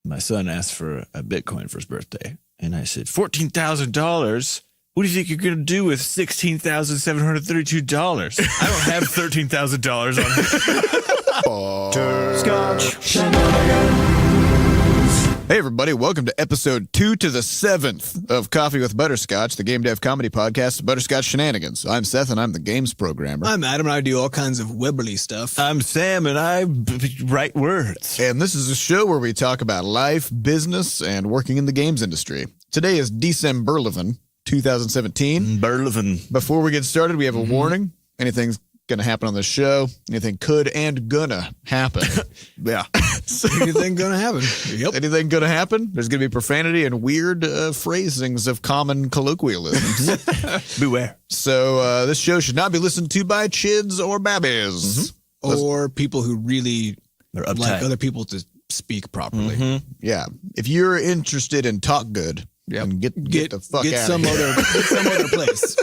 My son asked for a Bitcoin for his birthday. And I said, $14,000? What do you think you're going to do with $16,732? I don't have $13,000 on me. Butterscotch Shenanigans. Hey, everybody. Welcome to episode 2 to the 7th of Coffee with Butterscotch, the game dev comedy podcast, Butterscotch Shenanigans. I'm Seth, and I'm the games programmer. I'm Adam, and I do all kinds of Weberly stuff. I'm Sam, and I write words. And this is a show where we talk about life, business, and working in the games industry. Today is December 2017. Berlevin. Before we get started, we have a warning. Anything's going to happen on this show. Anything could and gonna happen. Yeah. Anything gonna happen? Yep. Anything gonna happen? There's going to be profanity and weird phrasings of common colloquialisms. Beware. So this show should not be listened to by chids or babbies. Or people who really They're uptight. like other people to speak properly. Yeah. If you're interested in talk good, then get the fuck Get out some of here. other get some other place.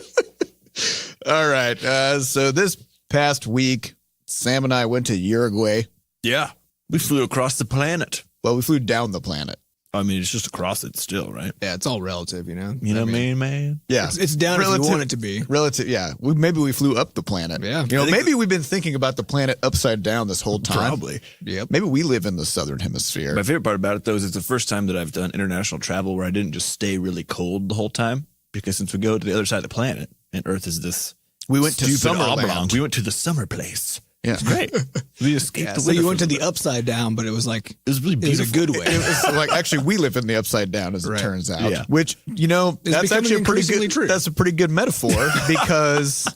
All right. So this past week, Sam and I went to Uruguay. Yeah. We flew across the planet. Well, we flew down the planet. I mean, it's just across it still, right? Yeah, it's all relative, you know. You know what I mean, man? Yeah. It's down if you want it to be. Relative, yeah. Maybe we flew up the planet. Yeah. You know, maybe we've been thinking about the planet upside down this whole time. Probably. Yep. Maybe we live in the southern hemisphere. My favorite part about it, though, is it's the first time that I've done international travel where I didn't just stay really cold the whole time. Because since we go to the other side of the planet, and Earth is this We went to stupid Summerland. oblong, we went to the summer place. Yeah. It's great. We escaped the So winter you went for to a the upside down, but it was like It was really it was beautiful. a good way. It was like, actually, we live in the upside down, as it Right. turns out. Yeah. Which, you know, It's that's becoming actually a pretty increasingly good. true. That's a pretty good metaphor because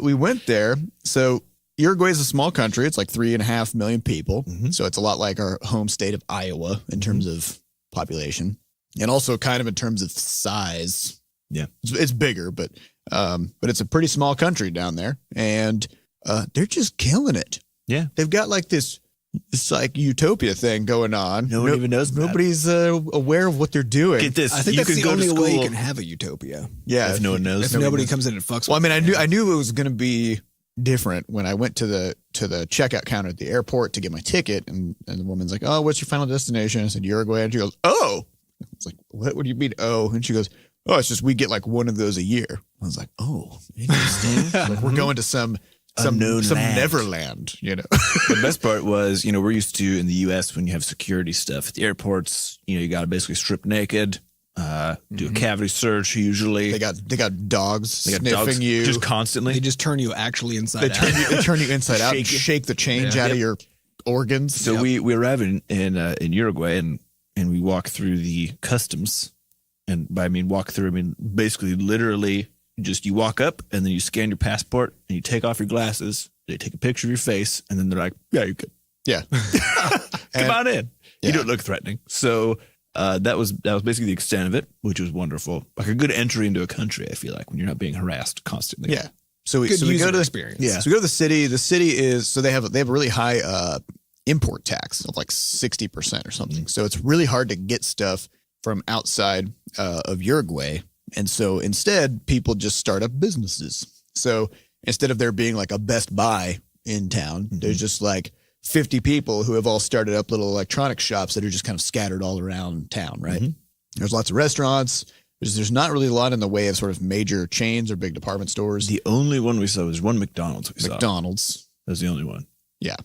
we went there. So Uruguay is a small country. It's like 3.5 million people. So it's a lot like our home state of Iowa in terms of population, and also kind of in terms of size. Yeah. It's bigger, but it's a pretty small country down there, and they're just killing it. Yeah. They've got like this like utopia thing going on. No one even knows about it. Nobody's aware of what they're doing. Get this. I think you that's could the go to only school. way you can have a utopia. Yeah, If no one knows. If nobody comes in and fucks Well, I with mean, it. I knew it was going to be different when I went to the checkout counter at the airport to get my ticket, and the woman's like, "Oh, what's your final destination?" I said, "Uruguay," and she goes, "Oh." It's like, "What? What do you mean, oh?" And she goes, "Oh, it's just we get like one of those a year." I was like, "Oh, interesting." Like, we're going to some Unknown land. Neverland, you know. The best part was, you know, we're used to in the U.S. when you have security stuff at the airports, you know, you got to basically strip naked, do a cavity search usually. They got dogs They got sniffing dogs you. just constantly. They just turn you actually inside They out. turn you inside out and Shake you. shake the change out of your organs. So we arrive in Uruguay and we walk through the customs, and by I mean walk through, I mean basically literally just you walk up and then you scan your passport and you take off your glasses. They take a picture of your face and then they're like, "Yeah, you're good. Yeah. Come on in. Yeah. You don't look threatening." So that was basically the extent of it, which was wonderful. Like a good entry into a country. I feel like when you're not being harassed constantly. Yeah. So we Good go user to experience. Yeah. So we go to the city. The city is they have a really high import tax of like 60% or something. So it's really hard to get stuff from outside of Uruguay. And so instead, people just start up businesses. So instead of there being like a Best Buy in town, there's just like 50 people who have all started up little electronic shops that are just kind of scattered all around town, right? There's lots of restaurants. There's not really a lot in the way of sort of major chains or big department stores. The only one we saw was one McDonald's. McDonald's. That was the only one. Yeah.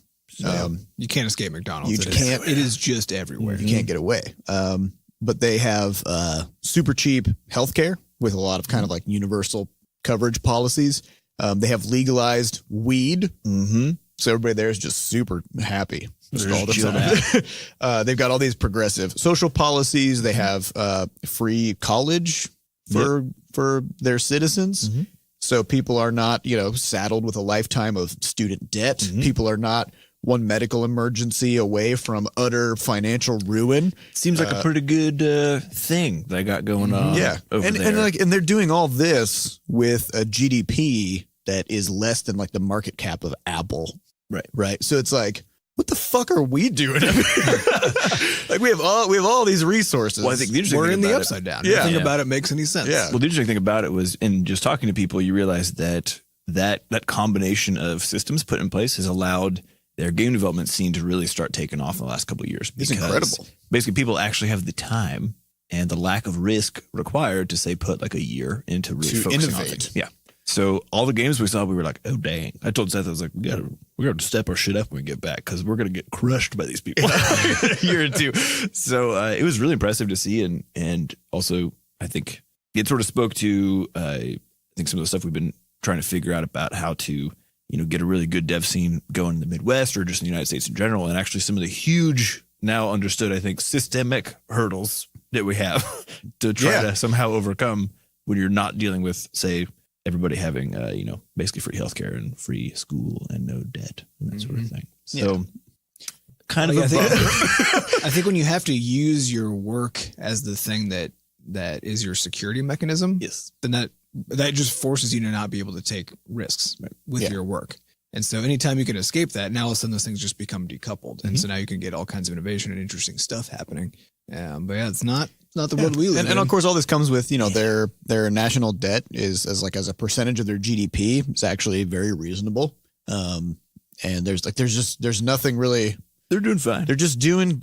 You can't escape McDonald's. You can't. It is just everywhere. You can't get away. But they have super cheap healthcare with a lot of kind of like universal coverage policies. They have legalized weed. So everybody there is just super happy. Just They're all the just time. They've got all these progressive social policies. They have free college for their citizens. So people are not, saddled with a lifetime of student debt. People are not one medical emergency away from utter financial ruin. Seems like a pretty good thing they got going on. Yeah. over And there. and they're doing all this with a GDP that is less than like the market cap of Apple. Right. So it's like, what the fuck are we doing? Like we have all these resources. Well, I think the interesting We're thing in the about upside down. Yeah. Nothing Yeah. about it makes any sense. Yeah. Well, the interesting thing about it was, in just talking to people, you realize that combination of systems put in place has allowed their game development scene to really start taking off in the last couple of years. It's incredible. Basically, people actually have the time and the lack of risk required to say put like a year into really focusing on innovate. things. Yeah. So all the games we saw, we were like, oh dang! I told Seth, I was like, we got to step our shit up when we get back because we're gonna get crushed by these people in a year or two. So it was really impressive to see, and also I think it sort of spoke to I think some of the stuff we've been trying to figure out about how to get a really good dev scene going in the Midwest or just in the United States in general, and actually some of the huge now understood I think systemic hurdles that we have to try to somehow overcome when you're not dealing with say. Everybody having, basically free healthcare and free school and no debt and that sort of thing. So kind of, I think when you have to use your work as the thing that is your security mechanism, yes, then that just forces you to not be able to take risks with your work. And so anytime you can escape that, now all of a sudden those things just become decoupled. And so now you can get all kinds of innovation and interesting stuff happening. But yeah, it's not the world we live in. And of course, all this comes with, their national debt is as a percentage of their GDP. It's actually very reasonable. And there's nothing really. They're doing fine. They're just doing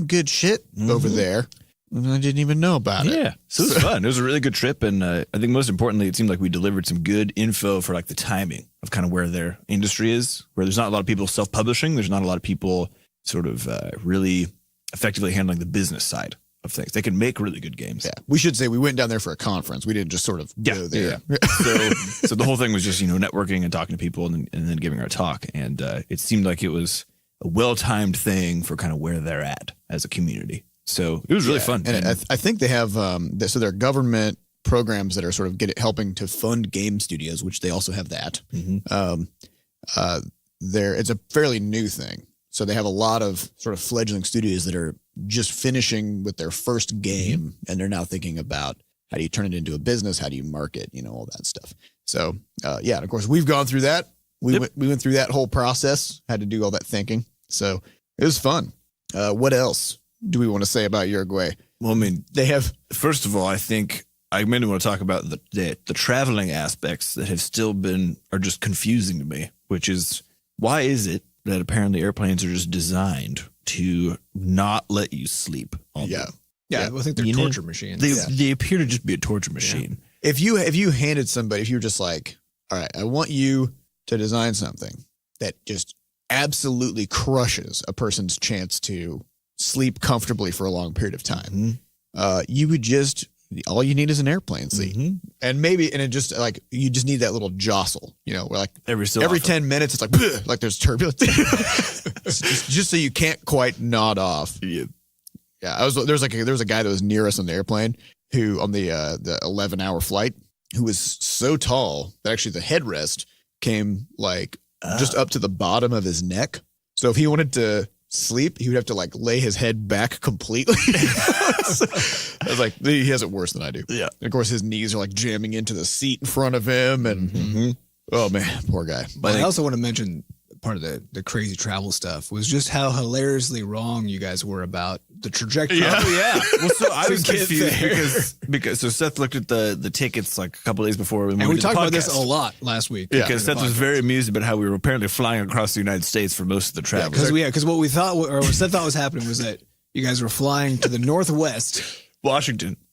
good shit over there. And I didn't even know about it. Yeah. So it was fun. It was a really good trip. And I think most importantly, it seemed like we delivered some good info for like the timing of kind of where their industry is, where there's not a lot of people self-publishing. There's not a lot of people sort of really effectively handling the business side of things. They can make really good games. Yeah. We should say we went down there for a conference. We didn't just sort of go there. Yeah. So the whole thing was just, networking and talking to people and then giving our talk. And it seemed like it was a well-timed thing for kind of where they're at as a community. So it was really fun. And I think they have, so there are government programs that are sort of helping to fund game studios, which they also have that. It's a fairly new thing. So they have a lot of sort of fledgling studios that are just finishing with their first game, and they're now thinking about how do you turn it into a business, how do you market, all that stuff. So and of course we've gone through that. We went through that whole process, had to do all that thinking. So it was fun. What else do we want to say about Uruguay? Well, I mean, they have. First of all, I think I mainly want to talk about the traveling aspects that have still are just confusing to me, which is why is it that apparently airplanes are just designed to not let you sleep all day? Yeah, I think they're torture machines. They appear to just be a torture machine. Yeah. If you handed somebody, if you were just like, all right, I want you to design something that just absolutely crushes a person's chance to sleep comfortably for a long period of time, you would just, all you need is an airplane seat. And it just like, you just need that little jostle, where like every 10 minutes, it's like, like there's turbulence. just so you can't quite nod off. Yeah. There was a guy that was near us on the airplane who on the 11-hour flight who was so tall that actually the headrest came like just up to the bottom of his neck. So if he wanted to sleep, he would have to like lay his head back completely. I was like, he has it worse than I do. Yeah. And of course, his knees are like jamming into the seat in front of him. And oh man, poor guy. But I also want to mention part of the crazy travel stuff was just how hilariously wrong you guys were about the trajectory. Yeah. Well, so I was confused because so Seth looked at the tickets like a couple of days before. And we talked about this a lot last week. Yeah. Because Seth was very amused about how we were apparently flying across the United States for most of the travel. Because what we thought, or what Seth thought was happening was that you guys were flying to the northwest.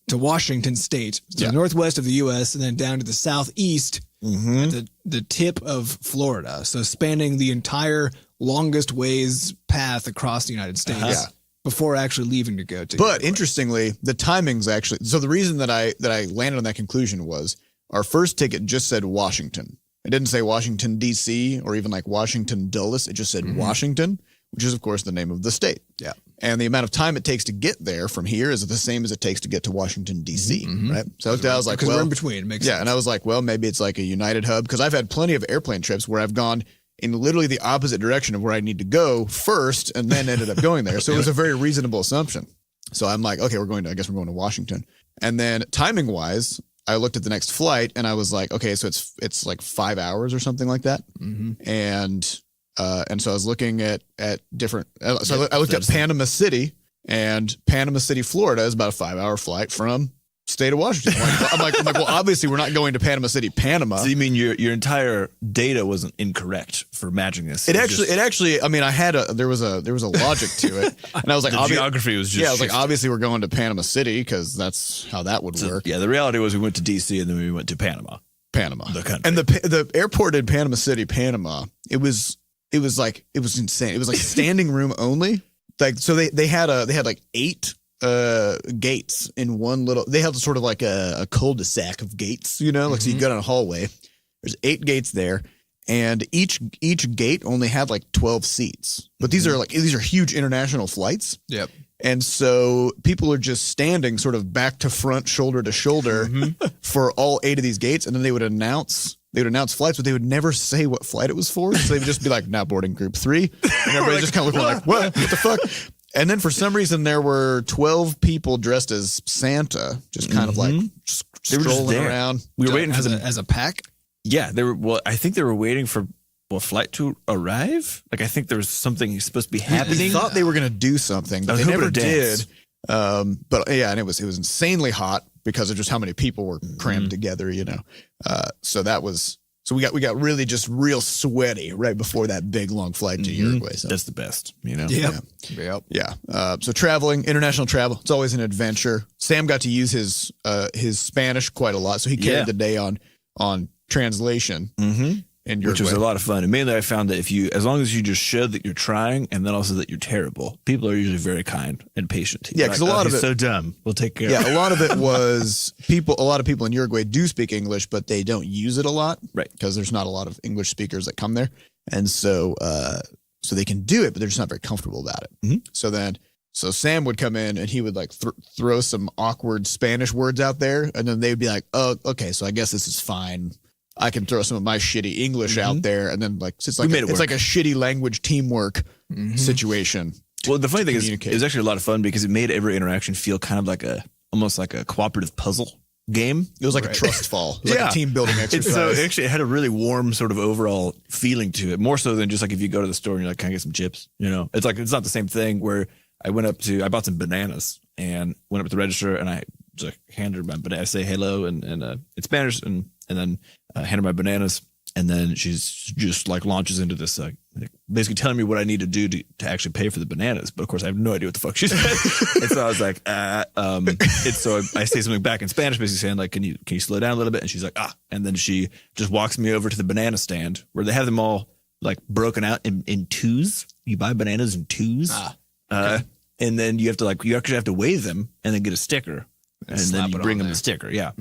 To Washington State, to the northwest of the U.S., and then down to the southeast, at the tip of Florida. So spanning the entire longest ways path across the United States before actually leaving to go to. But interestingly, the timing's actually. So the reason that I landed on that conclusion was our first ticket just said Washington. It didn't say Washington, D.C. or even like Washington Dulles. It just said Washington, which is, of course, the name of the state. Yeah. And the amount of time it takes to get there from here is the same as it takes to get to Washington, D.C., right? So I was like, because we're in between. It makes sense. And I was like, well, maybe it's like a United hub. Because I've had plenty of airplane trips where I've gone in literally the opposite direction of where I need to go first and then ended up going there. So it was a very reasonable assumption. So I'm like, okay, I guess we're going to Washington. And then timing-wise, I looked at the next flight and I was like, okay, so it's like 5 hours or something like that. And so I was looking at different. So I looked at Panama City, and Panama City, Florida, is about a 5-hour flight from state of Washington. I'm like, well, obviously we're not going to Panama City, Panama. So you mean your entire data wasn't incorrect for matching this? It actually, I mean, there was a logic to it, and I was like, the geography was just I was like, obviously we're going to Panama City because that's how that would work. Yeah, the reality was we went to DC and then we went to Panama, the country, and the airport in Panama City, Panama. It was insane. It was like standing room only. Like, so they had like 8 gates in one little. They had sort of like a cul-de-sac of gates, you know, like so you go down a hallway. There's 8 gates there, and each gate only had like 12 seats. But these are huge international flights. Yep. And so people are just standing sort of back to front, shoulder to shoulder for all 8 of these gates, and then they would announce flights, but they would never say what flight it was for. So they would just be like, now boarding group 3. And everybody just kind of looking like, what the fuck? And then for some reason, there were 12 people dressed as Santa, just kind of like just strolling around. We were waiting for them as a pack. Yeah, they were. Well, I think they were waiting for flight to arrive. Like I think there was something supposed to be happening. I thought they were going to do something, but they never did. But yeah, and it was insanely hot because of just how many people were crammed together, you know. So we got really just real sweaty right before that big long flight to Uruguay. So that's the best, you know. Yeah. So traveling, international travel, it's always an adventure. Sam got to use his Spanish quite a lot, so he carried the day on translation. Which was a lot of fun. And mainly I found that as long as you just show that you're trying and then also that you're terrible, people are usually very kind and patient. Yeah, because a lot of it's so dumb. We'll take care of it. Yeah, a lot of it was a lot of people in Uruguay do speak English, but they don't use it a lot. Right. Because there's not a lot of English speakers that come there. And so they can do it, but they're just not very comfortable about it. So Sam would come in and he would like throw some awkward Spanish words out there. And then they would be like, oh, okay, so I guess this is fine. I can throw some of my shitty English out there, and then like it's like a shitty language teamwork situation. Well, the funny thing is, it was actually a lot of fun because it made every interaction feel kind of almost like a cooperative puzzle game. It was like a trust fall. It was like a team building exercise. So it had a really warm sort of overall feeling to it, more so than just like if you go to the store and you're like, can I get some chips? You know, it's not the same thing where I bought some bananas and went up to the register and I just handed her my banana. I say hello and in Spanish and then hand her my bananas, and then she's just like launches into this basically telling me what I need to do to actually pay for the bananas. But of course, I have no idea what the fuck she said. And so I was like, so I say something back in Spanish, basically saying like, can you slow down a little bit? And she's like, and then she just walks me over to the banana stand where they have them all like broken out in twos. You buy bananas in twos, and then you actually have to weigh them and then get a sticker, and then you bring them the sticker. Yeah.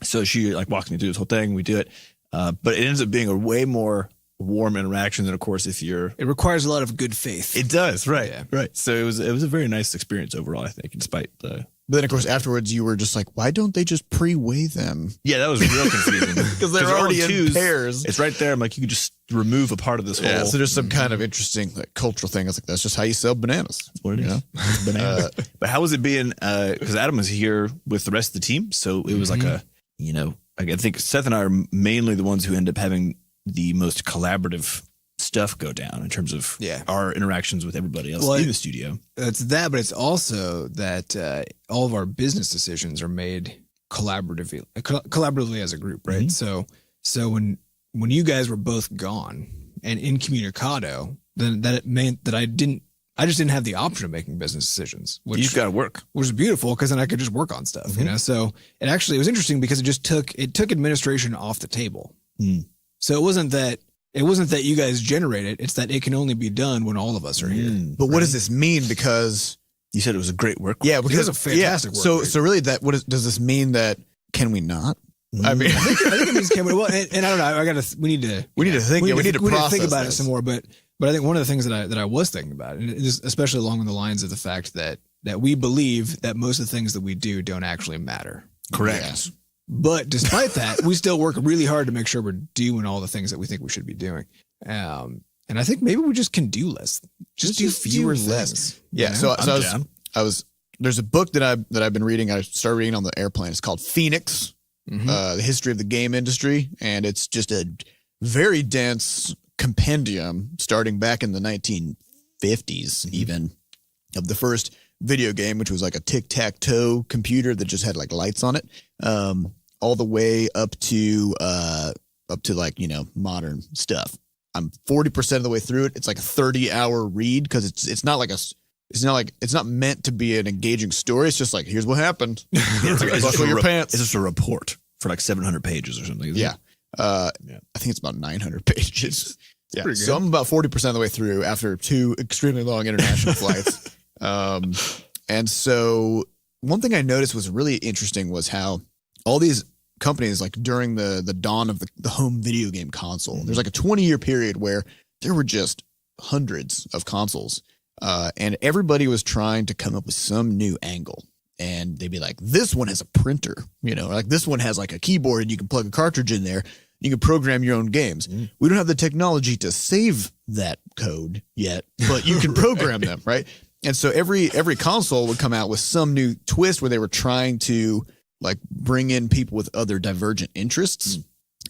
So she like walks me through this whole thing. We do it, but it ends up being a way more warm interaction than, of course, it requires a lot of good faith. It does, right? Yeah. Right. So it was a very nice experience overall, I think, despite the. But then, of course, afterwards, you were just like, why don't they just pre-weigh them? Yeah, that was real confusing because they're already in pairs. It's right there. I'm like, you could just remove a part of this whole. Yeah, so there's some kind of interesting like cultural thing. It's like that's just how you sell bananas. That's what it is. Bananas. But how was it being? Because Adam was here with the rest of the team, so it was like I think Seth and I are mainly the ones who end up having the most collaborative stuff go down in terms of our interactions with everybody else in the studio. It's that, but it's also that all of our business decisions are made collaboratively as a group, right? So when you guys were both gone and incommunicado, then that it meant that I just didn't have the option of making business decisions. You've got to work, which is beautiful because then I could just work on stuff, you know. So it was interesting because it took administration off the table. So it wasn't that you guys generate it; it's that it can only be done when all of us are here. But what does this mean? Because you said it was a great work. Yeah, because it was a fantastic work. So really, does this mean that can we not? I mean, I think it means can we? Well, and I don't know. We need to think about it some more, but. But I think one of the things that I was thinking about, and especially along the lines of the fact that we believe that most of the things that we do don't actually matter. Correct. Yeah. But despite that, we still work really hard to make sure we're doing all the things that we think we should be doing. And I think maybe we just can do less. Just do fewer things. Yeah. You know? So there's a book that I've been reading. I started reading on the airplane. It's called Phoenix, the history of the game industry. And it's just a very dense compendium starting back in the 1950s, even of the first video game, which was like a tic-tac-toe computer that just had like lights on it, all the way up to like, you know, modern stuff. I'm 40% of the way through it. It's like a 30-hour read because it's not meant to be an engaging story. It's just like, here's what happened. Buckle your pants. It's just a report for like 700 pages or something. Yeah. I think it's about 900 pages. Yeah. So I'm about 40% of the way through after 2 extremely long international flights. And so one thing I noticed was really interesting was how all these companies, like during the dawn of the home video game console, there's like a 20-year period where there were just hundreds of consoles. And everybody was trying to come up with some new angle. And they'd be like, this one has a printer, you know, like this one has like a keyboard and you can plug a cartridge in there. You can program your own games. We don't have the technology to save that code yet, but you can program them, right? And so every console would come out with some new twist where they were trying to like bring in people with other divergent interests.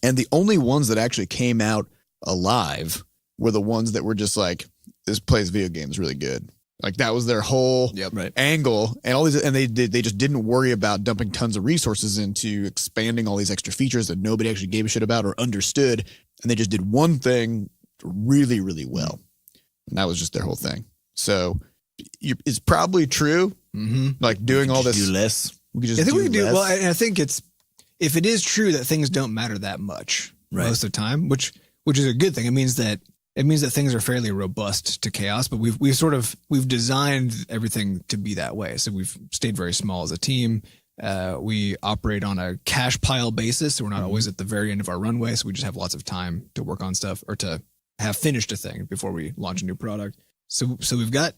And the only ones that actually came out alive were the ones that were just like, this plays video games really good. Like that was their whole angle, and all these, and they just didn't worry about dumping tons of resources into expanding all these extra features that nobody actually gave a shit about or understood, and they just did one thing really, really well, and that was just their whole thing. So it's probably true. Like doing all this, do less. We could just. I think we can do less. well. And I think if it is true that things don't matter that much most of the time, which is a good thing. It means that things are fairly robust to chaos, but we've designed everything to be that way. So we've stayed very small as a team. We operate on a cash pile basis. So we're not always at the very end of our runway. So we just have lots of time to work on stuff or to have finished a thing before we launch a new product. So we've got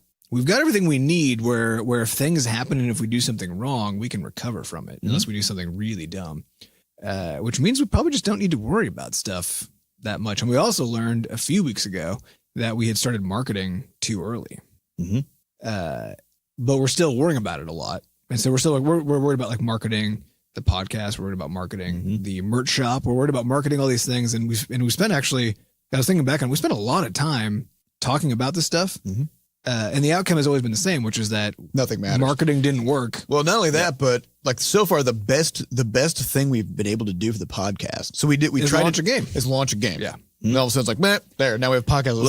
everything we need where if things happen and if we do something wrong, we can recover from it unless we do something really dumb, which means we probably just don't need to worry about stuff that much. And we also learned a few weeks ago that we had started marketing too early. But we're still worrying about it a lot. And so we're still like, we're worried about like marketing the podcast. We're worried about marketing the merch shop. We're worried about marketing all these things. And we spent actually, I was thinking back on, we spent a lot of time talking about this stuff. And the outcome has always been the same, which is that nothing matters. Marketing didn't work. Well, not only that, but like so far the best thing we've been able to do for the podcast. So we tried launch a game. Is launch a game. Yeah. And all of a sudden it's like, man, there, now we have podcast.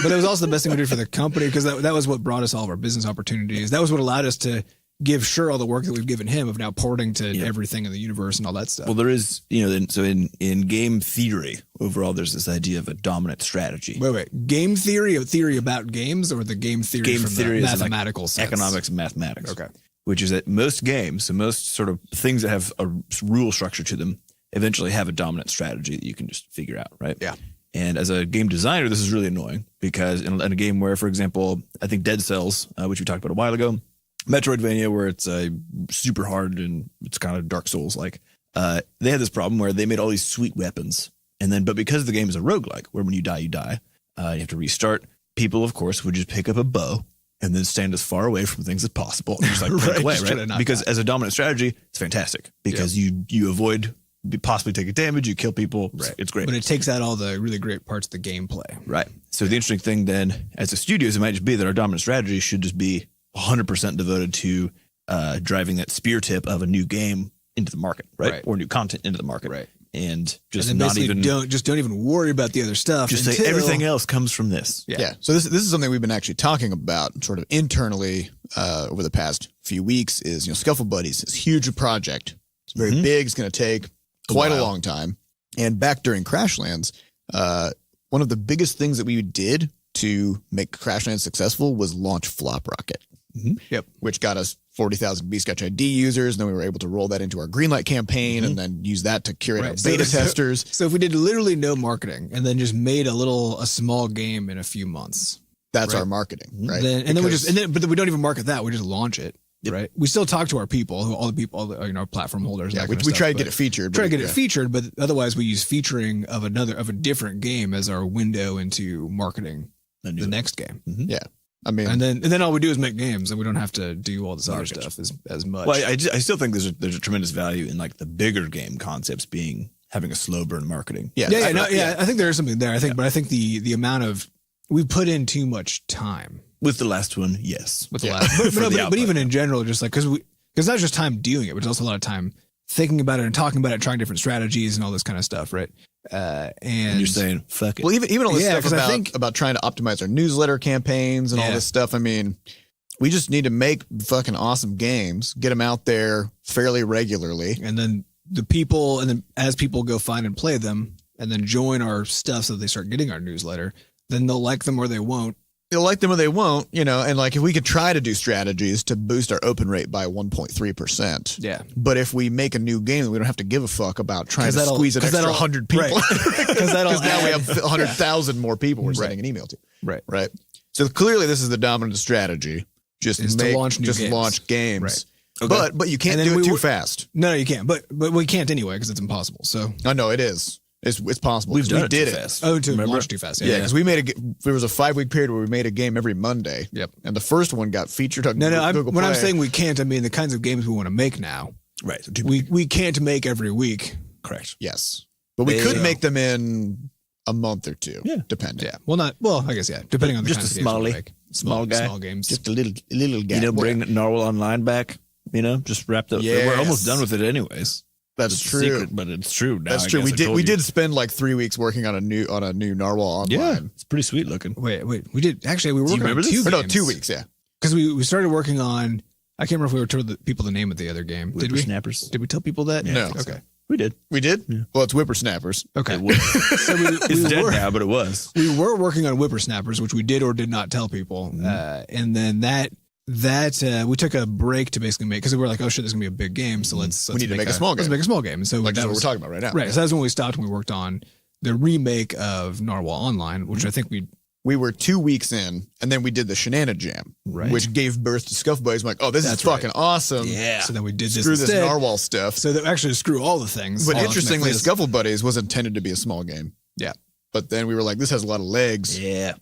But it was also the best thing we did for the company because that was what brought us all of our business opportunities. That was what allowed us to give Sure all the work that we've given him of now porting to everything in the universe and all that stuff. Well, there is, so in game theory, overall, there's this idea of a dominant strategy. Wait. Game theory, a theory about games, or the game theory from the mathematical like sense? Economics and mathematics. Okay. Which is that most games, so most sort of things that have a rule structure to them, eventually have a dominant strategy that you can just figure out, right? Yeah. And as a game designer, this is really annoying because in a game where, for example, I think Dead Cells, which we talked about a while ago, Metroidvania, where it's super hard and it's kind of Dark Souls like, they had this problem where they made all these sweet weapons. But because the game is a roguelike, where when you die, you have to restart, people, of course, would just pick up a bow and then stand as far away from things as possible and just like break away, right? Because as a dominant strategy, it's fantastic because you avoid possibly taking damage, you kill people. Right. It's great. But it takes out all the really great parts of the gameplay. Right. So the interesting thing then, as a studio, it might just be that our dominant strategy should just be 100% devoted to driving that spear tip of a new game into the market, right? Or new content into the market, right? And just and not even don't even worry about the other stuff. Just say everything else comes from this. Yeah. So this is something we've been actually talking about, sort of internally over the past few weeks. Is Scuffle Buddies, this huge project. It's very big. It's going to take quite a long time. And back during Crashlands, one of the biggest things that we did to make Crashlands successful was launch Flop Rocket. Which got us 40,000 Butterscotch ID users. And then we were able to roll that into our Greenlight campaign and then use that to curate our beta testers. So if we did literally no marketing and then just made a small game in a few months, that's our marketing, right? But we don't even market that. We just launch it, right? We still talk to our people, all our platform holders. Yeah, we try to get it featured. Featured, but otherwise we use featuring of a different game as our window into marketing the next game. Yeah. I mean, and then all we do is make games, and we don't have to do all this other stuff as much. Well, I still think there's a tremendous value in like the bigger game concepts having a slow burn marketing. I think there is something there. But I think the amount of we put in too much time With the last one, yes. With the last, but even in general, just like because it's not just time doing it, but it's also a lot of time thinking about it and talking about it, and trying different strategies and all this kind of stuff, right? And you're saying fuck it. Well, even all this stuff about trying to optimize our newsletter campaigns and all this stuff. I mean, we just need to make fucking awesome games, get them out there fairly regularly, and then as people go find and play them, and then join our stuff so that they start getting our newsletter, then they'll like them or they won't. They'll like them or they won't, and like if we could try to do strategies to boost our open rate by 1.3%. Yeah. But if we make a new game, we don't have to give a fuck about trying to squeeze an extra 100 people. Because now we have 100,000 more people we're sending an email to. Right. So clearly this is the dominant strategy. Just launch games. Right. Okay. But you can't do it too fast. No, you can't. But we can't anyway because it's impossible. So I know it is. It's possible. We did it too fast. Oh, launch too fast. Yeah, because there was a 5-week period where we made a game every Monday. Yep. And the first one got featured on Google Play. When I'm saying we can't, I mean the kinds of games we want to make now. Right. So we can't make every week. Correct. Yes. But we could make them in a month or two. Yeah. Depending. Yeah. Well, I guess, depending on the just kind of small games we make. Small guy. Small games. Just a little guy. Bring Narwhal Online back. Just wrapped up. Yes. We're almost done with it anyways. That's true. Secret, but it's true. Now, That's true. We did spend like 3 weeks working on a new Narwhal Online. Yeah, it's pretty sweet looking. Wait. We did actually. We were working on 2 games. No, 2 weeks. Yeah, because we started working on. I can't remember if we were told people the name of the other game. Did we? Whippersnappers. Did we tell people that? Yeah, no. Okay. We did. We did. Yeah. Well, it's Whippersnappers. Okay. So it's dead now, but it was. We were working on Whippersnappers, which we did or did not tell people, and then that we took a break to basically make, because we were like, oh shit, this is gonna be a big game, so we need to make a small game. Let's make a small game. And so that's what we're talking about right now. Right. So that's when we stopped and we worked on the remake of Narwhal Online, which I think we were 2 weeks in, and then we did the Shenana Jam, which gave birth to Scuff Buddies. I'm like, oh, this is fucking awesome. Yeah. So then we did screw this Narwhal stuff. So that actually screw all the things. But interestingly, Scuffle Buddies was intended to be a small game. Yeah. But then we were like, this has a lot of legs. Yeah.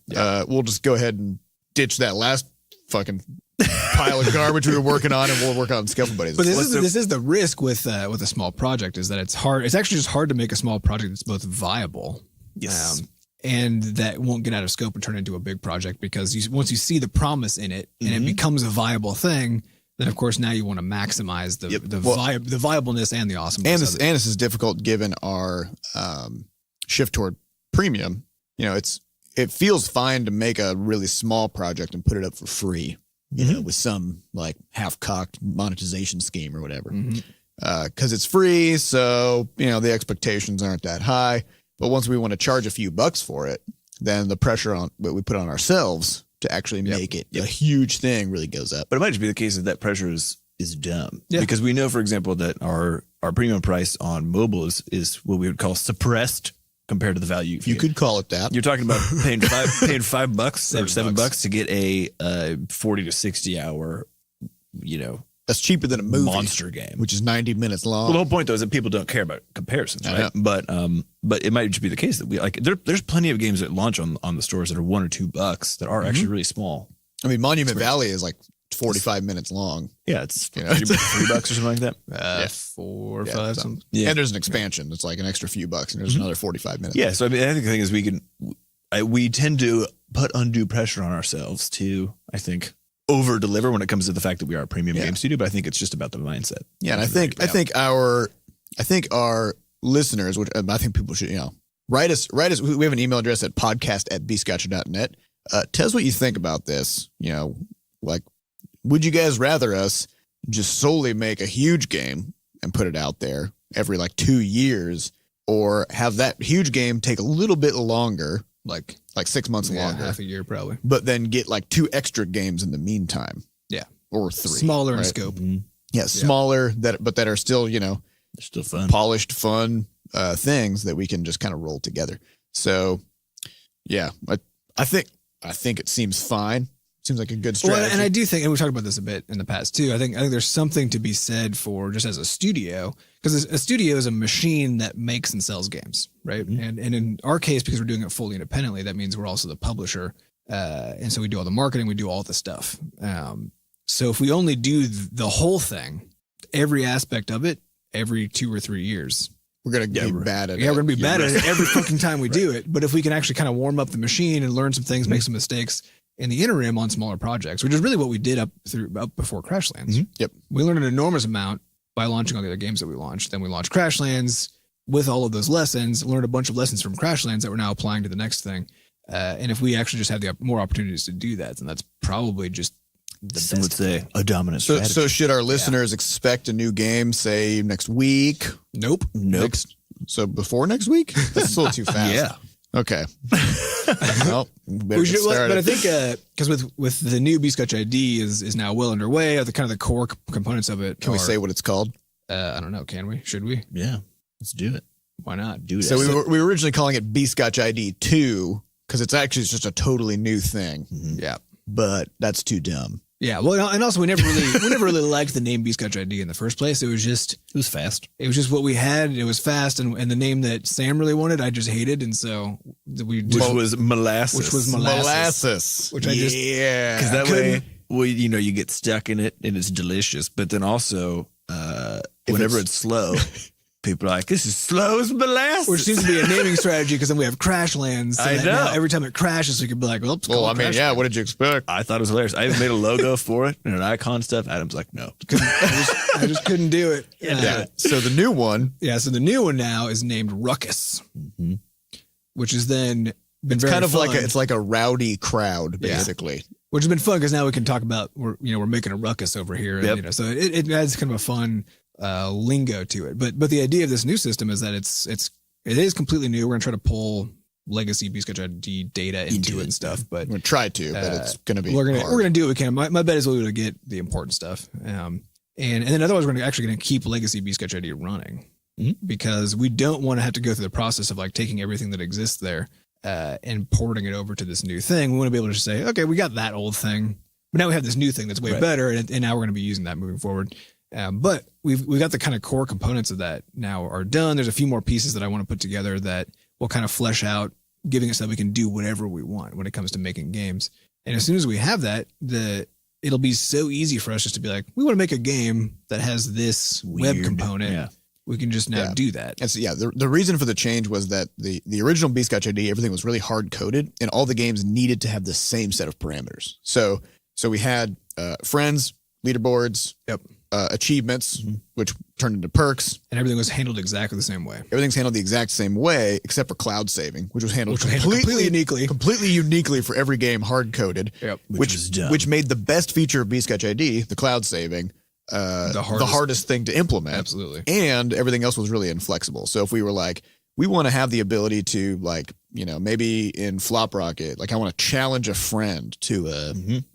We'll just go ahead and ditch that last fucking pile of garbage we were working on, and we'll work on Scuffle Buddies. But this is the risk with a small project, is that it's hard. It's actually just hard to make a small project that's both viable. Yes. And that won't get out of scope and turn into a big project, because once you see the promise in it and it becomes a viable thing, then of course now you want to maximize the viableness and the awesomeness. And this is difficult given our shift toward premium. It feels fine to make a really small project and put it up for free, with some like half-cocked monetization scheme or whatever, because it's free. So the expectations aren't that high. But once we want to charge a few bucks for it, then the pressure on what we put on ourselves to actually make it a huge thing really goes up. But it might just be the case that pressure is dumb. Yeah. Because we know, for example, that our premium price on mobile is what we would call suppressed compared to the value. You could call it that. You're talking about paying $5 or $7 to get a 40 to 60 hour, that's cheaper than a movie monster game, which is 90 minutes long. Well, the whole point though is that people don't care about comparisons, right? But it might just be the case that we like there's plenty of games that launch on the stores that are $1 or $2 that are actually really small. I mean, Monument Valley is like 45 minutes long. Yeah, it's $3 or something like that. 4 or 5. And there's an expansion. It's like an extra few bucks, and there's another 45 minutes. Yeah, so I mean, I think the thing is we tend to put undue pressure on ourselves to, I think, over deliver when it comes to the fact that we are a premium game studio, but I think it's just about the mindset. Yeah, and I think our listeners, which I think people should, write us. We have an email address at podcast@bscotch.net. Tell us what you think about this. Like, would you guys rather us just solely make a huge game and put it out there every like 2 years, or have that huge game take a little bit longer, like 6 months longer, half a year probably, but then get like 2 extra games in the meantime? Yeah. Or 3. Smaller in scope. Yeah, smaller that are still, they're still fun, polished, fun things that we can just kind of roll together. So, yeah, I think it seems fine. Seems like a good strategy. Well, and I do think, and we talked about this a bit in the past too, I think there's something to be said for just as a studio, because a studio is a machine that makes and sells games, right? And in our case, because we're doing it fully independently, that means we're also the publisher. And so we do all the marketing, we do all the stuff. So if we only do the whole thing, every aspect of it, every 2 or 3 years, we're going to be bad at it. Yeah, we're going to be bad at it every fucking time we do it. But if we can actually kind of warm up the machine and learn some things, make some mistakes, in the interim on smaller projects, which is really what we did up before Crashlands. Yep. We learned an enormous amount by launching all the other games that we launched. Then we launched Crashlands with all of those lessons, learned a bunch of lessons from Crashlands that we're now applying to the next thing. And if we actually just have the more opportunities to do that, then that's probably just some would say a dominant strategy. So should our listeners expect a new game, say next week? Nope. So before next week? That's still too fast. Yeah. Okay. Well, better get started. But I think because with the new Butterscotch ID is now well underway, the kind of the core components of it. Can we say what it's called? I don't know. Can we? Should we? Yeah. Let's do it. Why not? Do it. So we were originally calling it Butterscotch ID 2 because it's actually just a totally new thing. Mm-hmm. Yeah. But that's too dumb. Yeah, well, and also we never really liked the name Butterscotch ID in the first place. It was fast. It was just what we had. It was fast, and the name that Sam really wanted, I just hated, and so which was molasses. Which I just because that way, you get stuck in it and it's delicious. But then also, whenever it's slow. People are like, this is slow as molasses. Which seems to be a naming strategy because then we have Crashlands. So I know. Every time it crashes, we could be like, well, what did you expect? I thought it was hilarious. I even made a logo for it and an icon stuff. Adam's like, no. I just couldn't do it. Yeah. So the new one. Yeah. So the new one now is named Ruckus, which has then been very kind of fun. it's like a rowdy crowd, basically. Yeah. Which has been fun because now we can talk about, we're making a ruckus over here. And, so it adds kind of a fun lingo to it, but the idea of this new system is that it is completely new. We're gonna try to pull legacy Butterscotch ID data into it and stuff, but we're gonna try to, but it's gonna be we're gonna do what we can. My bet is we'll be able to get the important stuff, and then otherwise we're gonna keep legacy Butterscotch ID running because we don't want to have to go through the process of like taking everything that exists there and porting it over to this new thing. We want to be able to just say, okay, we got that old thing, but now we have this new thing that's way better, and now we're gonna be using that moving forward. But we've got the kind of core components of that now are done. There's a few more pieces that I want to put together that will kind of flesh out, giving us that we can do whatever we want when it comes to making games. And as soon as we have that, it'll be so easy for us just to be like, we want to make a game that has this web component. Yeah. We can just now do that. And so, the reason for the change was that the original Butterscotch ID, everything was really hard coded, and all the games needed to have the same set of parameters. So we had friends, leaderboards, achievements, which turned into perks. And everything was handled exactly the same way. Everything's handled the exact same way, except for cloud saving, which was handled completely uniquely for every game, hard coded. Yep. Which made the best feature of Butterscotch ID, the cloud saving, the hardest thing to implement. Absolutely. And everything else was really inflexible. So if we were like, we want to have the ability to maybe in Flop Rocket, like I want to challenge a friend to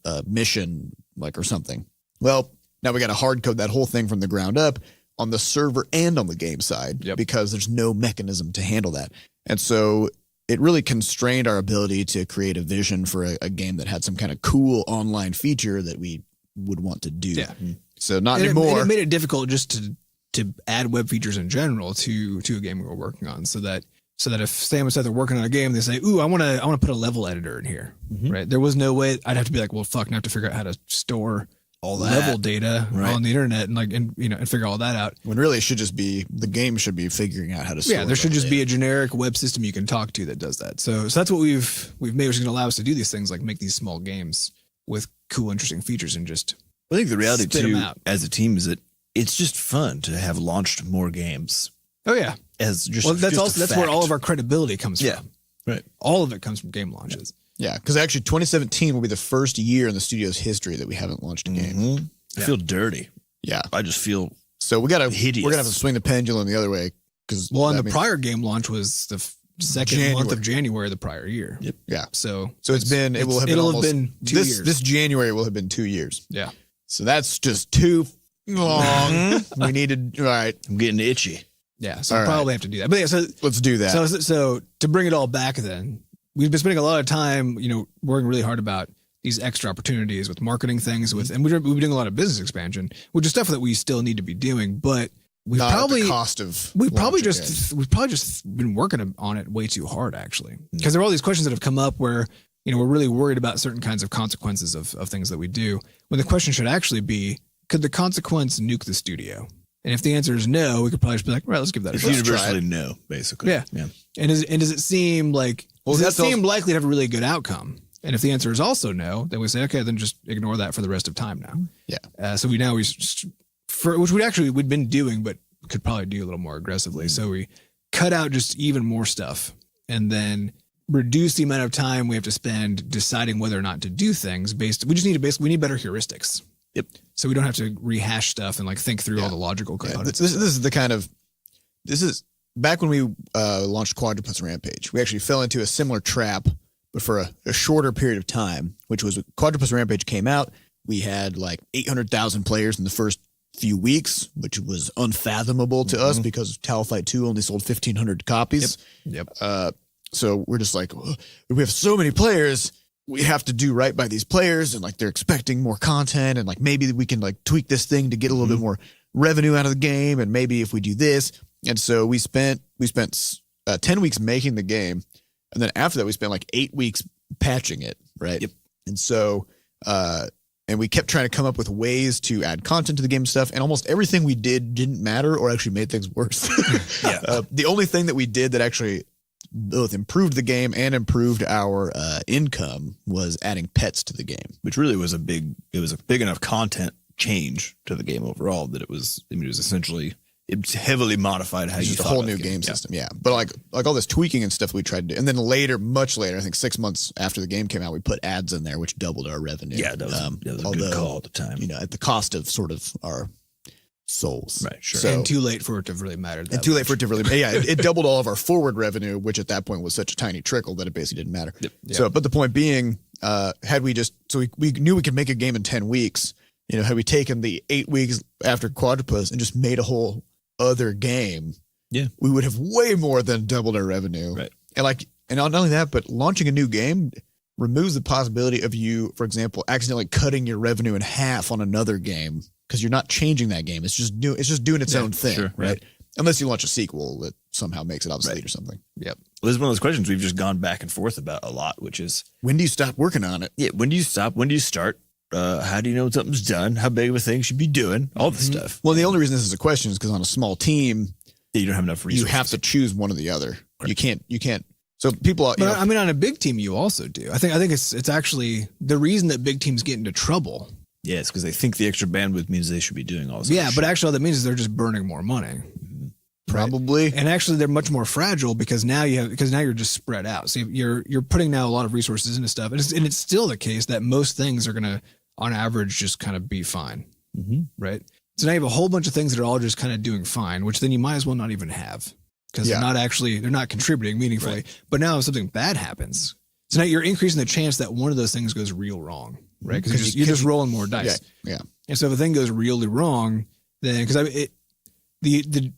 a mission, or something. Well, now we got to hard code that whole thing from the ground up on the server and on the game side because there's no mechanism to handle that. And so it really constrained our ability to create a vision for a game that had some kind of cool online feature that we would want to do. Yeah. So not anymore. It made it difficult just to add web features in general to a game we were working on so that if Sam and Seth are working on a game, they say, ooh, I want to put a level editor in here. Right. There was no way I'd have to be like, well, fuck, now I have to figure out how to store all that level data on the internet and figure all that out. When really it should just be the game should be figuring out how to store. Yeah, there should just be a generic web system you can talk to that does that. So that's what we've made, which is going to allow us to do these things like make these small games with cool, interesting features and just I think the reality too, as a team, is that it's just fun to have launched more games. Oh yeah, that's where all of our credibility comes from. Right, all of it comes from game launches. Yeah, because actually 2017 will be the first year in the studio's history that we haven't launched a game. I feel dirty. Yeah. I just feel so we're going to have to swing the pendulum the other way. The prior game launch was the second month of January the prior year. Yep. Yeah. So it will have been 2 years. This January will have been 2 years. Yeah. So that's just too long. We needed, all right. I'm getting itchy. Yeah. So we'll probably have to do that. But yeah, so let's do that. So to bring it all back then, we've been spending a lot of time, working really hard about these extra opportunities with marketing things and we've been doing a lot of business expansion, which is stuff that we still need to be doing, but we've probably just been working on it way too hard actually. Because there are all these questions that have come up where, we're really worried about certain kinds of consequences of things that we do when the question should actually be, could the consequence nuke the studio? And if the answer is no, we could probably just be like, right, let's give that a try. Universally no, basically. Yeah. And does it seem like, does it seem likely to have a really good outcome? And if the answer is also no, then we say, okay, then just ignore that for the rest of time now. Yeah. So which we'd been doing, but could probably do a little more aggressively. So we cut out just even more stuff and then reduce the amount of time we have to spend deciding whether or not to do things we need better heuristics. Yep. So we don't have to rehash stuff and like think through all the logical components. This is back when we launched Quadrupus Rampage. We actually fell into a similar trap, but for a shorter period of time, which was Quadrupus Rampage came out. We had like 800,000 players in the first few weeks, which was unfathomable to us because Tower Fight 2 only sold 1,500 copies. Yep. So we're just like, oh, we have so many players. We have to do right by these players, and like they're expecting more content, and like maybe we can like tweak this thing to get a little bit more revenue out of the game, and maybe if we do this. And so we spent 10 weeks making the game, and then after that we spent like 8 weeks patching it, right? Yep. And so and we kept trying to come up with ways to add content to the game and stuff, and almost everything we did didn't matter or actually made things worse. The only thing that we did that actually both improved the game and improved our income was adding pets to the game, which really was a big enough content change to the game overall that it was essentially, it's heavily modified how you just a whole new game system. Yeah. But like all this tweaking and stuff we tried to do. And then much later, I think 6 months after the game came out, we put ads in there, which doubled our revenue. Yeah, that was a good call at the time. At the cost of sort of our souls. Right, sure. And too late for it to really matter. It doubled all of our forward revenue, which at that point was such a tiny trickle that it basically didn't matter. Yep. So, but the point being, we knew we could make a game in 10 weeks. Had we taken the 8 weeks after Quadrupus and just made a whole other game, we would have way more than doubled our revenue. Right. And not only that, but launching a new game removes the possibility of you, for example, accidentally cutting your revenue in half on another game. Because you're not changing that game. It's just doing its own thing, sure, right? Unless you launch a sequel that somehow makes it obsolete or something. Yep. Well, this is one of those questions we've just gone back and forth about a lot, which is, when do you stop working on it? Yeah, when do you stop? When do you start? How do you know when something's done? How big of a thing you should be doing? All this stuff. Well, the only reason this is a question is because on a small team, you don't have enough resources. You have to choose one or the other. Right. You can't. So people, I mean, on a big team, you also do. I think it's actually the reason that big teams get into trouble. Yeah, it's because they think the extra bandwidth means they should be doing all this. Yeah, but actually all that means is they're just burning more money. Probably. Right? And actually they're much more fragile because now you're just spread out. So you're putting now a lot of resources into stuff. And it's still the case that most things are going to, on average, just kind of be fine. Right? So now you have a whole bunch of things that are all just kind of doing fine, which then you might as well not even have because they're not contributing meaningfully. Right. But now if something bad happens, so now you're increasing the chance that one of those things goes real wrong. Right, because you're just rolling more dice. Yeah. And so if a thing goes really wrong, then the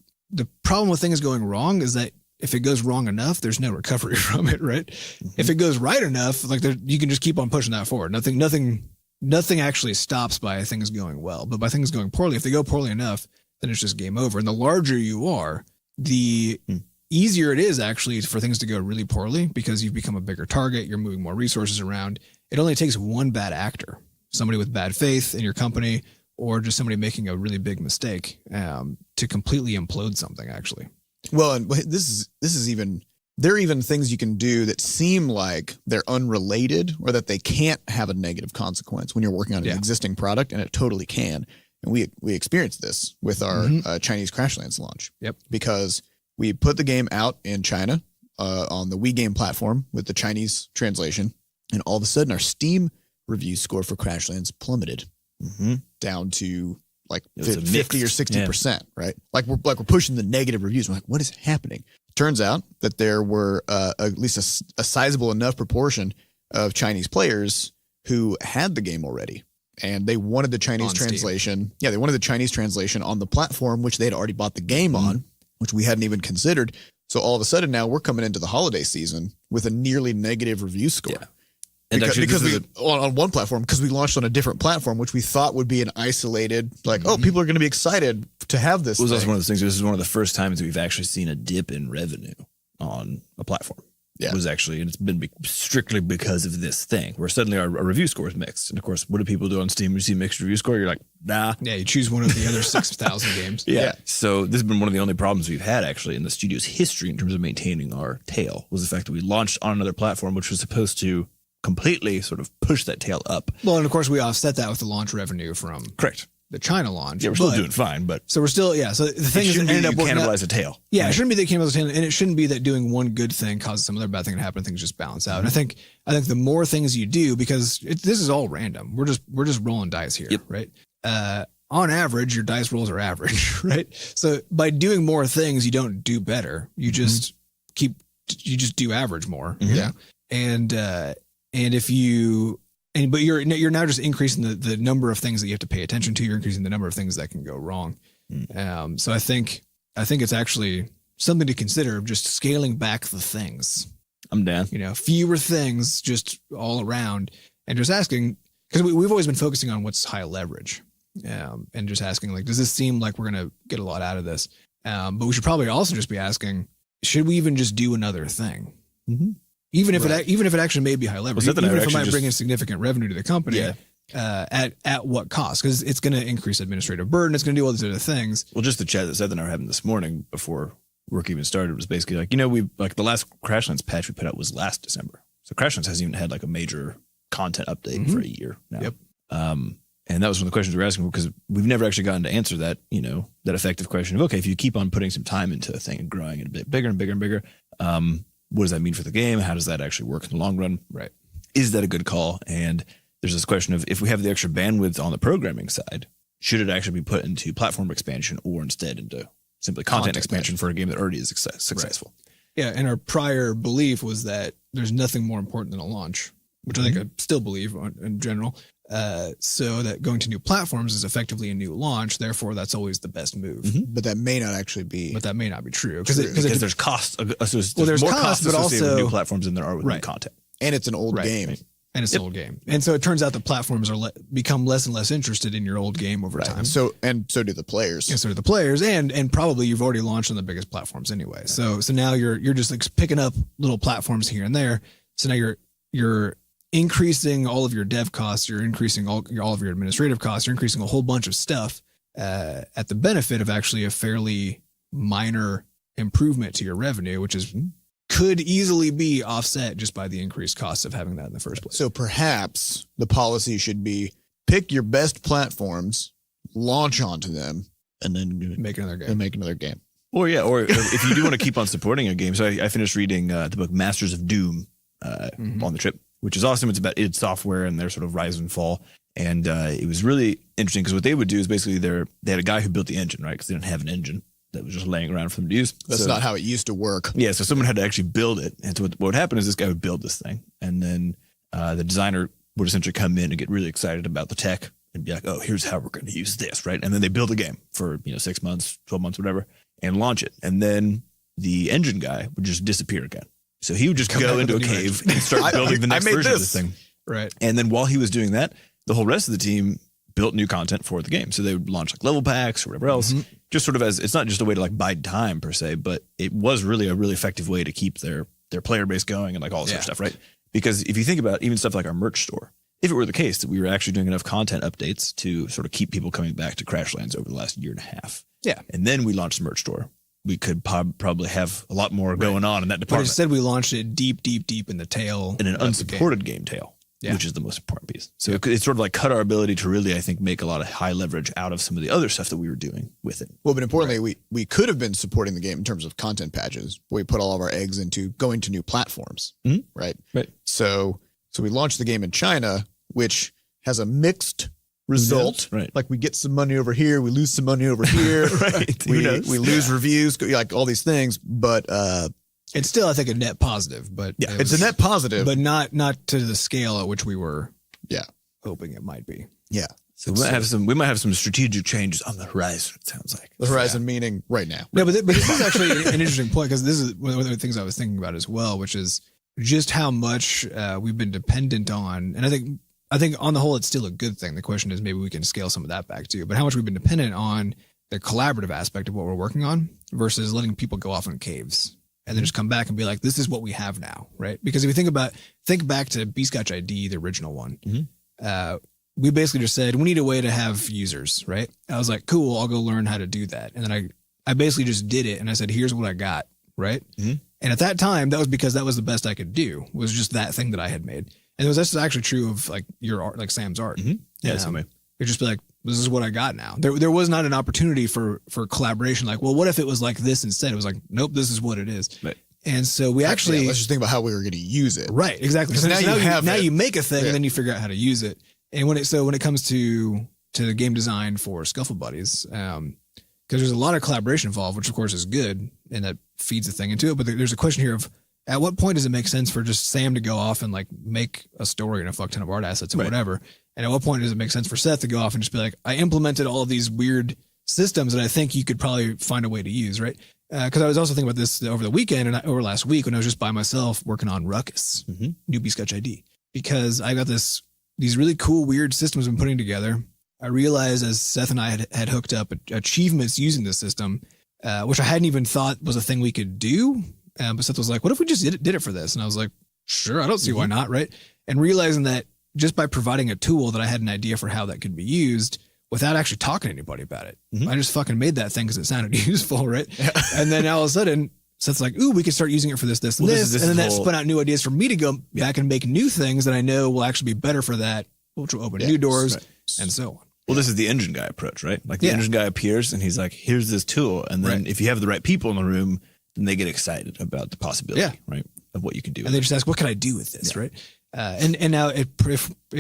problem with things going wrong is that if it goes wrong enough, there's no recovery from it. Right. If it goes right enough, like you can just keep on pushing that forward. Nothing actually stops by things going well, but by things going poorly, if they go poorly enough, then it's just game over. And the larger you are, the easier it is actually for things to go really poorly because you've become a bigger target. You're moving more resources around. It only takes one bad actor, somebody with bad faith in your company, or just somebody making a really big mistake to completely implode something, actually. Well, and this is even, there are even things you can do that seem like they're unrelated or that they can't have a negative consequence when you're working on an existing product, and it totally can. And we experienced this with our Chinese Crashlands launch. Yep. Because we put the game out in China on the Wii Game platform with the Chinese translation. And all of a sudden, our Steam review score for Crashlands plummeted down to like 50 or 60%, right? Like we're pushing the negative reviews. We're like, what is happening? Turns out that there were at least a sizable enough proportion of Chinese players who had the game already. And they wanted the Chinese translation. Steam. Yeah, they wanted the Chinese translation on the platform, which they had already bought the game on, which we hadn't even considered. So all of a sudden now we're coming into the holiday season with a nearly negative review score. Yeah. Because on one platform, because we launched on a different platform, which we thought would be an isolated, like, people are going to be excited to have this. It was also one of those things. This is one of the first times that we've actually seen a dip in revenue on a platform. Yeah. It was actually, and it's been strictly because of this thing where suddenly our review score is mixed. And of course, what do people do on Steam? When you see mixed review score, you're like, nah. Yeah, you choose one of the other 6,000 games. Yeah. So this has been one of the only problems we've had actually in the studio's history in terms of maintaining our tail was the fact that we launched on another platform, which was supposed to completely sort of push that tail up. Well, and of course we offset that with the launch revenue from Correct. the China launch. Yeah, we're still doing fine, but so we're still So the thing is, it it ended up working cannibalize a tail. Yeah, it shouldn't be that cannibalize a tail, and it shouldn't be that doing one good thing causes some other bad thing to happen. Things just balance out. And I think the more things you do, because this is all random. We're just rolling dice here, right? On average, your dice rolls are average, right? So by doing more things, you don't do better. You just you just do average more. Yeah. And if but you're now just increasing the number of things that you have to pay attention to. You're increasing the number of things that can go wrong. So I think it's actually something to consider, just scaling back the things. I'm down. Fewer things just all around, and just asking, because we've always been focusing on what's high leverage, and just asking, like, does this seem like we're going to get a lot out of this? But we should probably also just be asking, should we even just do another thing? Even if it actually may be high leverage, even if it might bring in significant revenue to the company, at what cost? Because it's going to increase administrative burden. It's going to do all these other things. Well, just the chat that Seth and I were having this morning before work even started was basically like, the last Crashlands patch we put out was last December. So Crashlands hasn't even had like a major content update for a year now. Yep. And that was one of the questions we were asking, because we've never actually gotten to answer that, that effective question of, okay, if you keep on putting some time into a thing and growing it a bit bigger and bigger and bigger, what does that mean for the game? How does that actually work in the long run? Right. Is that a good call? And there's this question of, if we have the extra bandwidth on the programming side, should it actually be put into platform expansion or instead into simply content expansion for a game that already is successful? Right. Yeah. And our prior belief was that there's nothing more important than a launch, which I think I still believe in general. So that going to new platforms is effectively a new launch. Therefore, that's always the best move. But that may not actually be. But that may not be true because there's costs. There's more costs but associated also with new platforms than there are with new content. And it's an old game. Right. And it's an old game. And so it turns out the platforms are become less and less interested in your old game over time. So do the players. And so do the players. And probably you've already launched on the biggest platforms anyway. Right. So now you're just like picking up little platforms here and there. So now you're increasing all of your dev costs, you're increasing all of your administrative costs, you're increasing a whole bunch of stuff at the benefit of actually a fairly minor improvement to your revenue, which could easily be offset just by the increased costs of having that in the first place. So perhaps the policy should be pick your best platforms, launch onto them, and then make another game. Or if you do want to keep on supporting a game. So I finished reading the book Masters of Doom on the trip, which is awesome. It's about id Software and their sort of rise and fall. And it was really interesting because what they would do is basically they had a guy who built the engine, right? Because they didn't have an engine that was just laying around for them to use. That's not how it used to work. Yeah, so someone had to actually build it. And so what would happen is this guy would build this thing. And then the designer would essentially come in and get really excited about the tech and be like, oh, here's how we're going to use this, right? And then they build a game for 6 months, 12 months, whatever, and launch it. And then the engine guy would just disappear again. So he would just go into a cave and start building the next version of this thing. Right. And then while he was doing that, the whole rest of the team built new content for the game. So they would launch like level packs or whatever else, just sort of as, it's not just a way to like bide time per se, but it was really a really effective way to keep their player base going and like all this other stuff, right? Because if you think about even stuff like our merch store, if it were the case that we were actually doing enough content updates to sort of keep people coming back to Crashlands over the last year and a half. Yeah. And then we launched the merch store, we could probably have a lot more going on in that department. But instead we launched it deep in the tail. In an unsupported game tail, which is the most important piece. So it's sort of like cut our ability to really, I think, make a lot of high leverage out of some of the other stuff that we were doing with it. Well, but importantly, we could have been supporting the game in terms of content patches, but we put all of our eggs into going to new platforms, right? Right. So we launched the game in China, which has a mixed result. Right. Like we get some money over here, we lose some money over here. Right. We lose reviews, like all these things, but it's still, I think, a net positive, but it's a net positive, but not to the scale at which we were hoping it might be. Yeah. So we might have some strategic changes on the horizon, it sounds like. The horizon meaning right now. No, but this is actually an interesting point, because this is one of the things I was thinking about as well, which is just how much we've been dependent on, and I think on the whole, it's still a good thing. The question is maybe we can scale some of that back too, but how much we've been dependent on the collaborative aspect of what we're working on versus letting people go off in caves and then just come back and be like, this is what we have now, right? Because if you think back to Butterscotch ID, the original one, we basically just said, we need a way to have users, right? I was like, cool, I'll go learn how to do that. And then I basically just did it. And I said, here's what I got, right? And at that time, that was because that was the best I could do, was just that thing that I had made. that's actually true of like your art, like Sam's art. Mm-hmm. Yeah, somebody. You'd just be like, this is what I got now. There was not an opportunity for collaboration. Like, well, what if it was like this instead? It was like, nope, this is what it is. Right. And so we actually let's just think about how we were going to use it. Right, exactly. So now you make a thing and then you figure out how to use it. And when it comes to the game design for Scuffle Buddies, because there's a lot of collaboration involved, which of course is good and that feeds the thing into it. But there's a question here of at what point does it make sense for just Sam to go off and like make a story and a fuck ton of art assets or whatever? And at what point does it make sense for Seth to go off and just be like, I implemented all of these weird systems that I think you could probably find a way to use, right? Because I was also thinking about this over the weekend and over last week when I was just by myself working on Ruckus, New Butterscotch ID, because I got these really cool, weird systems I'm putting together. I realized as Seth and I had hooked up achievements using the system, which I hadn't even thought was a thing we could do. But Seth was like, what if we just did it for this? And I was like, sure, I don't see why not, right? And realizing that just by providing a tool that I had an idea for how that could be used without actually talking to anybody about it. I just fucking made that thing because it sounded useful, right? And then all of a sudden, Seth's like, ooh, we can start using it for this, and this. And then that spun out new ideas for me to go back and make new things that I know will actually be better for that, which will open new doors and so on. Well, this is the engine guy approach, right? Like the engine guy appears and he's like, here's this tool. And then if you have the right people in the room, then they get excited about the possibility, right, of what you can do. And they just ask, what can I do with this, right? And now it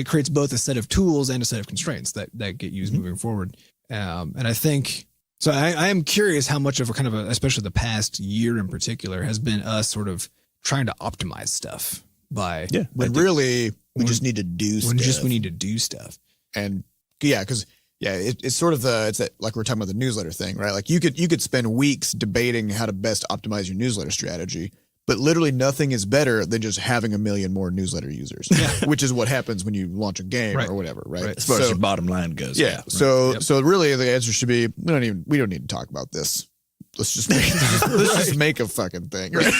creates both a set of tools and a set of constraints that get used moving forward. And I think, so I am curious how much of a kind of especially the past year in particular, has been us sort of trying to optimize stuff by. Yeah. When really we just need to do stuff. We need to do stuff. And because it's sort of it's that, like we're talking about the newsletter thing, right? Like you could spend weeks debating how to best optimize your newsletter strategy, but literally nothing is better than just having 1 million more newsletter users, which is what happens when you launch a game or whatever, right? As far as your bottom line goes. Yeah. So really the answer should be, we don't need to talk about this. Let's just make a fucking thing. Right?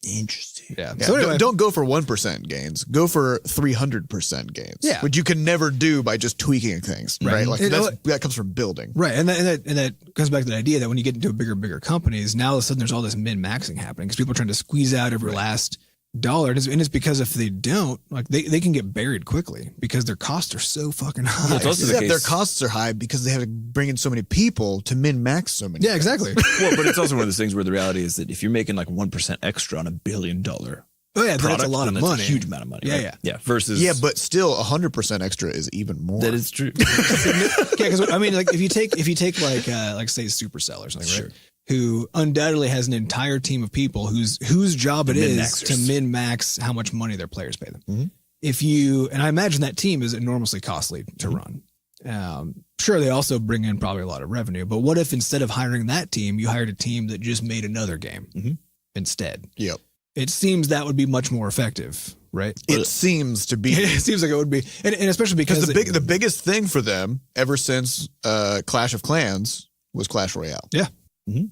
Interesting. Yeah. So anyway, don't go for 1% gains. Go for 300% gains. Yeah. Which you can never do by just tweaking things, right? Like that comes from building. Right. And that goes back to the idea that when you get into bigger companies, now all of a sudden there's all this min-maxing happening because people are trying to squeeze out every last dollar. And it's because if they don't, like they can get buried quickly because their costs are so fucking high. It's also Except their costs are high because they have to bring in so many people to min-max so many. Yeah, exactly. Well, but it's also one of those things where the reality is that if you're making like 1% extra on $1 billion product, that's a lot of money. A huge amount of money. Yeah, right? Yeah. Versus. Yeah, but still 100% extra is even more. That is true. Because I mean, like if you take like say Supercell or something, right? Who undoubtedly has an entire team of people whose job it is to min-max how much money their players pay them. And I imagine that team is enormously costly to run. Sure, they also bring in probably a lot of revenue, but what if instead of hiring that team, you hired a team that just made another game instead? Yep. It seems that would be much more effective, right? It seems to be. It seems like it would be. And especially because the biggest thing for them ever since Clash of Clans was Clash Royale. Yeah.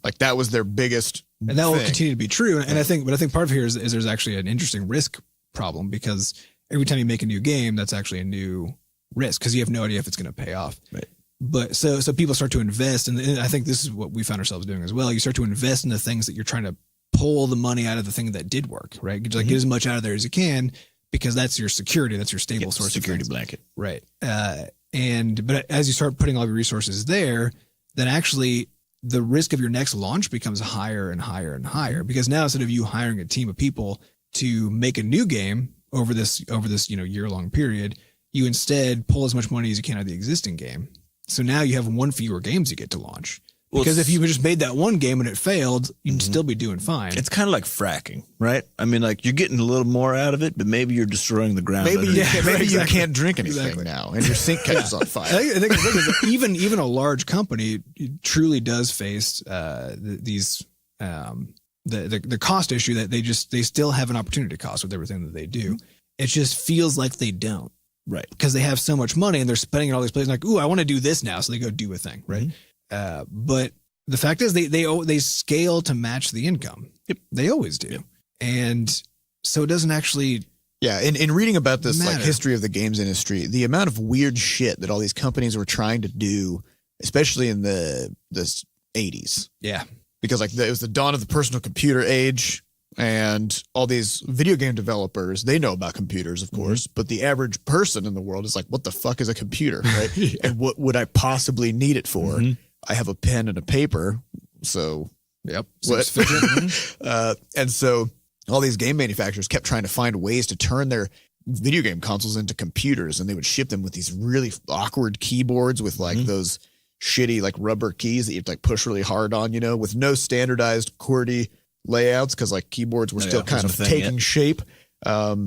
Like that was their biggest and that will continue to be true. And I think part of here is there's actually an interesting risk problem because every time you make a new game, that's actually a new risk because you have no idea if it's going to pay off. Right. But so people start to invest, and I think this is what we found ourselves doing as well. You start to invest in the things that you're trying to pull the money out of the thing that did work, right? Like get as much out of there as you can because that's your security, that's your stable source security of blanket, right? But as you start putting all your resources there, then actually the risk of your next launch becomes higher and higher and higher because now instead of you hiring a team of people to make a new game over this year-long period, you instead pull as much money as you can out of the existing game. So now you have one fewer games you get to launch. Because if you just made that one game and it failed, you'd still be doing fine. It's kind of like fracking, right? I mean, like you're getting a little more out of it, but maybe you're destroying the ground. Maybe you can't drink anything now, and your sink catches on fire. I think the thing is that even a large company truly does face the cost issue that they still have an opportunity cost with everything that they do. It just feels like they don't, right? Because they have so much money and they're spending it all these places. Like, ooh, I want to do this now, so they go do a thing, right? But the fact is they scale to match the income. Yep. They always do. Yep. And so it doesn't actually. Yeah. In reading about this like history of the games industry, the amount of weird shit that all these companies were trying to do, especially in the 80s. Yeah. Because like it was the dawn of the personal computer age. And all these video game developers, they know about computers, of course, but the average person in the world is like, what the fuck is a computer, right? Yeah. And what would I possibly need it for? I have a pen and a paper, so yep. What? And so all these game manufacturers kept trying to find ways to turn their video game consoles into computers, and they would ship them with these really awkward keyboards with like those shitty like rubber keys that you have to like push really hard on, you know, with no standardized QWERTY layouts because like keyboards were still kind of taking shape. Or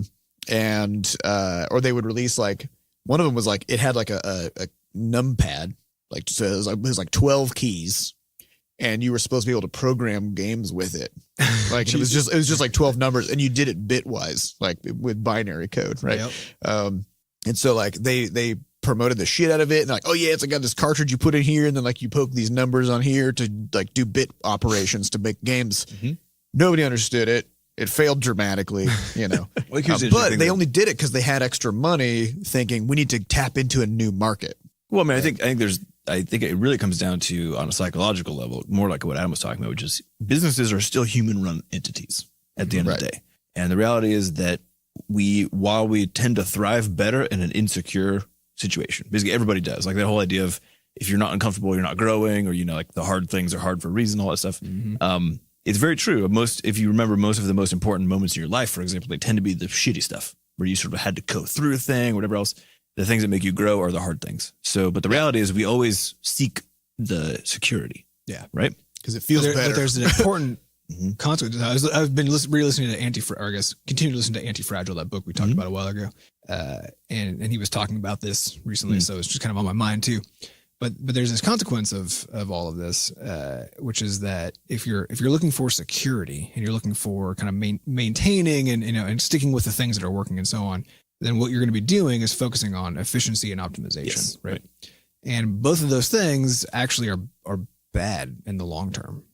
they would release like one of them was like it had like a numpad, like so it was like 12 keys, and you were supposed to be able to program games with it. Like it was just like 12 numbers, and you did it bitwise, like with binary code, right? Yep. And so like they promoted the shit out of it, and like, oh yeah, it's like got this cartridge you put in here, and then like you poke these numbers on here to like do bit operations to make games. Nobody understood it. It failed dramatically, you know. But they only did it because they had extra money, thinking we need to tap into a new market. Well, I mean, I think it really comes down to, on a psychological level, more like what Adam was talking about, which is businesses are still human-run entities at the end of the day. And the reality is that while we tend to thrive better in an insecure situation, basically everybody does. Like that whole idea of if you're not uncomfortable, you're not growing, or, you know, like the hard things are hard for a reason, all that stuff. It's very true. If you remember most of the most important moments in your life, for example, they tend to be the shitty stuff where you sort of had to go through a thing or whatever else. The things that make you grow are the hard things. So, but the reality is we always seek the security. Yeah. Right. Because it feels better. But there's an important consequence. I've been re-listening to continue to listen to Anti-Fragile, that book we talked about a while ago. And he was talking about this recently. So it's just kind of on my mind too. But there's this consequence of all of this, which is that if you're looking for security and you're looking for kind of maintaining and sticking with the things that are working and so on, then what you're going to be doing is focusing on efficiency and optimization, right? And both of those things actually are bad in the long term.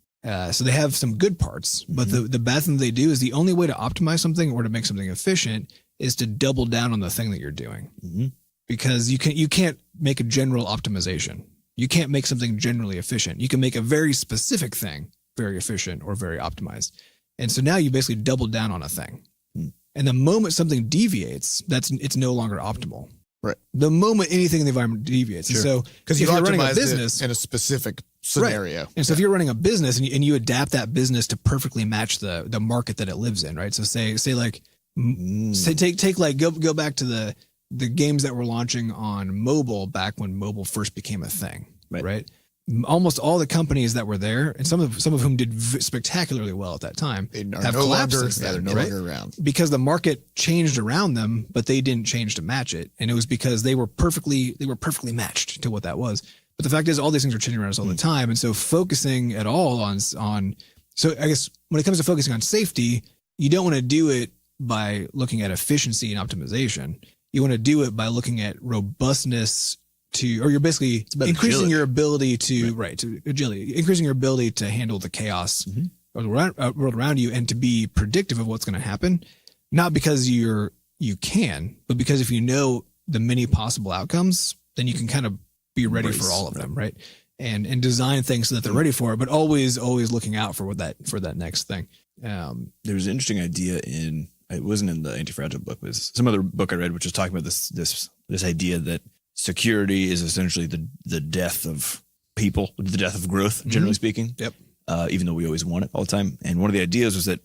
So they have some good parts, but the bad thing they do is the only way to optimize something or to make something efficient is to double down on the thing that you're doing. Because you can't make a general optimization. You can't make something generally efficient. You can make a very specific thing very efficient or very optimized. And so now you basically double down on a thing. And the moment something deviates, it's no longer optimal. Right. The moment anything in the environment deviates. Sure. And so because you're running a business in a specific scenario. Right. And so if you're running a business and you adapt that business to perfectly match the market that it lives in, right? So say take like go back to the games that were launching on mobile back when mobile first became a thing, right? Almost all the companies that were there, and some of whom did spectacularly well at that time, have collapsed since then, no longer around because the market changed around them, but they didn't change to match it, and it was because they were perfectly matched to what that was. But the fact is, all these things are changing around us all the time, and so focusing at all on so I guess when it comes to focusing on safety, you don't want to do it by looking at efficiency and optimization. You want to do it by looking at robustness. Or you're basically increasing your ability to agility, increasing your ability to handle the chaos of the world around you and to be predictive of what's going to happen. Not because you can, but because if you know the many possible outcomes, then you can kind of be ready for all of them, right? And design things so that they're ready for it, but always looking out for that next thing. There was an interesting idea it wasn't in the Anti-Fragile book, it was some other book I read, which was talking about this idea that security is essentially the death of people, the death of growth, generally speaking. Yep. Even though we always want it all the time. And one of the ideas was that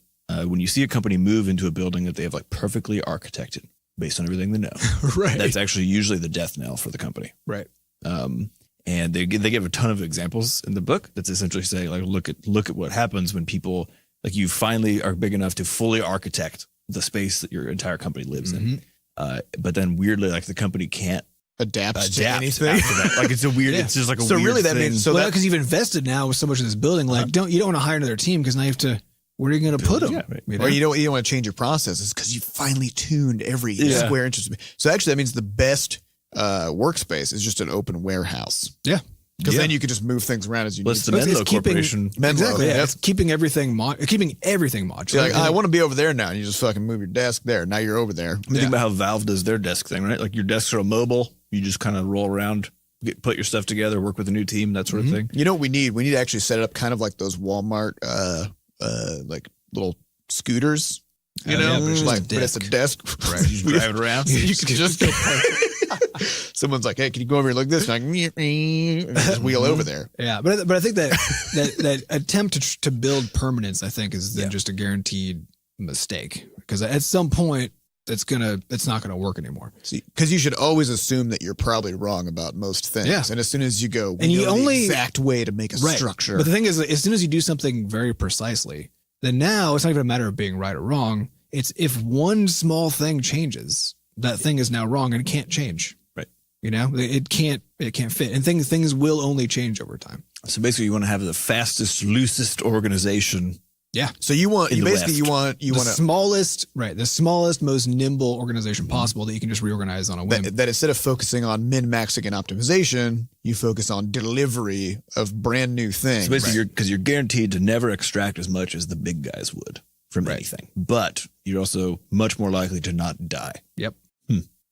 when you see a company move into a building that they have like perfectly architected based on everything they know, right, that's actually usually the death knell for the company. Right. And they give a ton of examples in the book that's essentially saying like, look at what happens when people like you finally are big enough to fully architect the space that your entire company lives in. But then weirdly, like the company can't adapt to anything after that. Like it's a weird, it's just like a so weird really that thing. means because you've invested now with so much of this building, like you don't want to hire another team because now you have to, where are you going to put them? Yeah, right. Or you don't want to change your processes because you finally tuned every square inch. So actually that means the best workspace is just an open warehouse. Yeah. Because then you can just move things around as you need. It's the Menlo Corporation. Exactly. Yeah. It's keeping everything modular. Like, I want to be over there now. And you just fucking move your desk there. Now you're over there. Think about how Valve does their desk thing, right? Like your desks are mobile. You just kind of roll around, put your stuff together, work with a new team, that sort of thing. You know what we need? We need to actually set it up kind of like those Walmart, like little scooters. You Oh, know, yeah, but it's just a but it's a desk. Right. You drive it around. You can just go. Someone's like, "Hey, can you go over here like this?" And and just wheel over there. Yeah, but I think that attempt to build permanence, I think, is then just a guaranteed mistake, because at some point it's not gonna work anymore. See, because you should always assume that you're probably wrong about most things. Yeah. And as soon as you go, And you know only- the exact way to make a structure. But the thing is, as soon as you do something very precisely, then now it's not even a matter of being right or wrong. It's if one small thing changes, that thing is now wrong and it can't change. Right. You know, it can't fit, and things will only change over time. So basically, you want to have the fastest, loosest organization. Yeah. So you want In you the basically West. you want the smallest, most nimble organization possible that you can just reorganize on a whim. that instead of focusing on min-maxing and optimization, you focus on delivery of brand new things. So basically, because you're guaranteed to never extract as much as the big guys would from anything, but you're also much more likely to not die. Yep.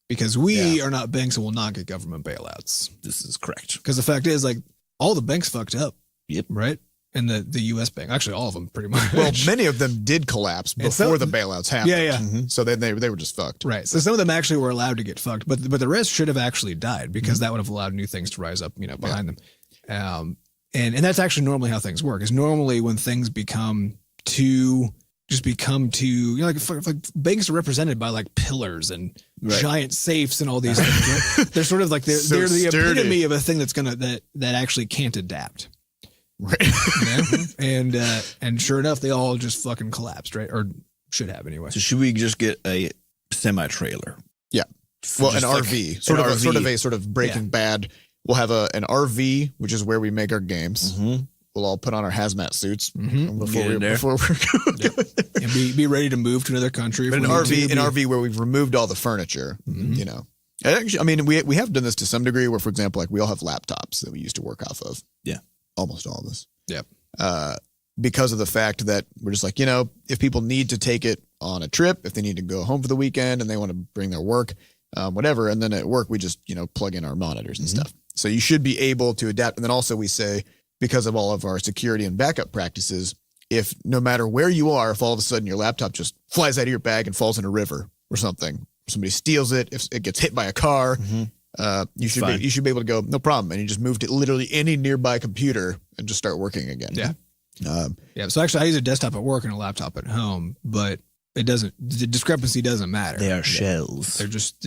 Because we are not banks and will not get government bailouts. This is correct. Because the fact is, like, all the banks fucked up. Yep. Right? And the U.S. bank, actually all of them pretty much. Well, many of them did collapse before the bailouts happened. Yeah, yeah. So then they were just fucked. Right. So some of them actually were allowed to get fucked, but the rest should have actually died, because that would have allowed new things to rise up, behind them. And that's actually normally how things work. Is normally when things become too, like banks are represented by like pillars and giant safes and all these things. Right? They're sort of like they're the epitome of a thing that actually can't adapt. Right. And sure enough, they all just fucking collapsed, right? Or should have anyway. So should we just get a semi-trailer? Yeah. Well, an Just like RV, sort of Breaking Bad. We'll have an RV, which is where we make our games. Mm-hmm. We'll all put on our hazmat suits Get in there. before we're And be ready to move to another country. But an RV where we've removed all the furniture. You know, and actually, I mean, we have done this to some degree. Where, for example, like we all have laptops that we used to work off of. Yeah. Almost all of us. Yep. Because of the fact that we're just like, if people need to take it on a trip, if they need to go home for the weekend and they want to bring their work, whatever. And then at work, we just, plug in our monitors and stuff. So you should be able to adapt. And then also we say, because of all of our security and backup practices, if no matter where you are, if all of a sudden your laptop just flies out of your bag and falls in a river or something, somebody steals it, if it gets hit by a car, you should be able to go, no problem. And you just move to literally any nearby computer and just start working again. Yeah. So actually I use a desktop at work and a laptop at home, but the discrepancy doesn't matter. They are shells. They're just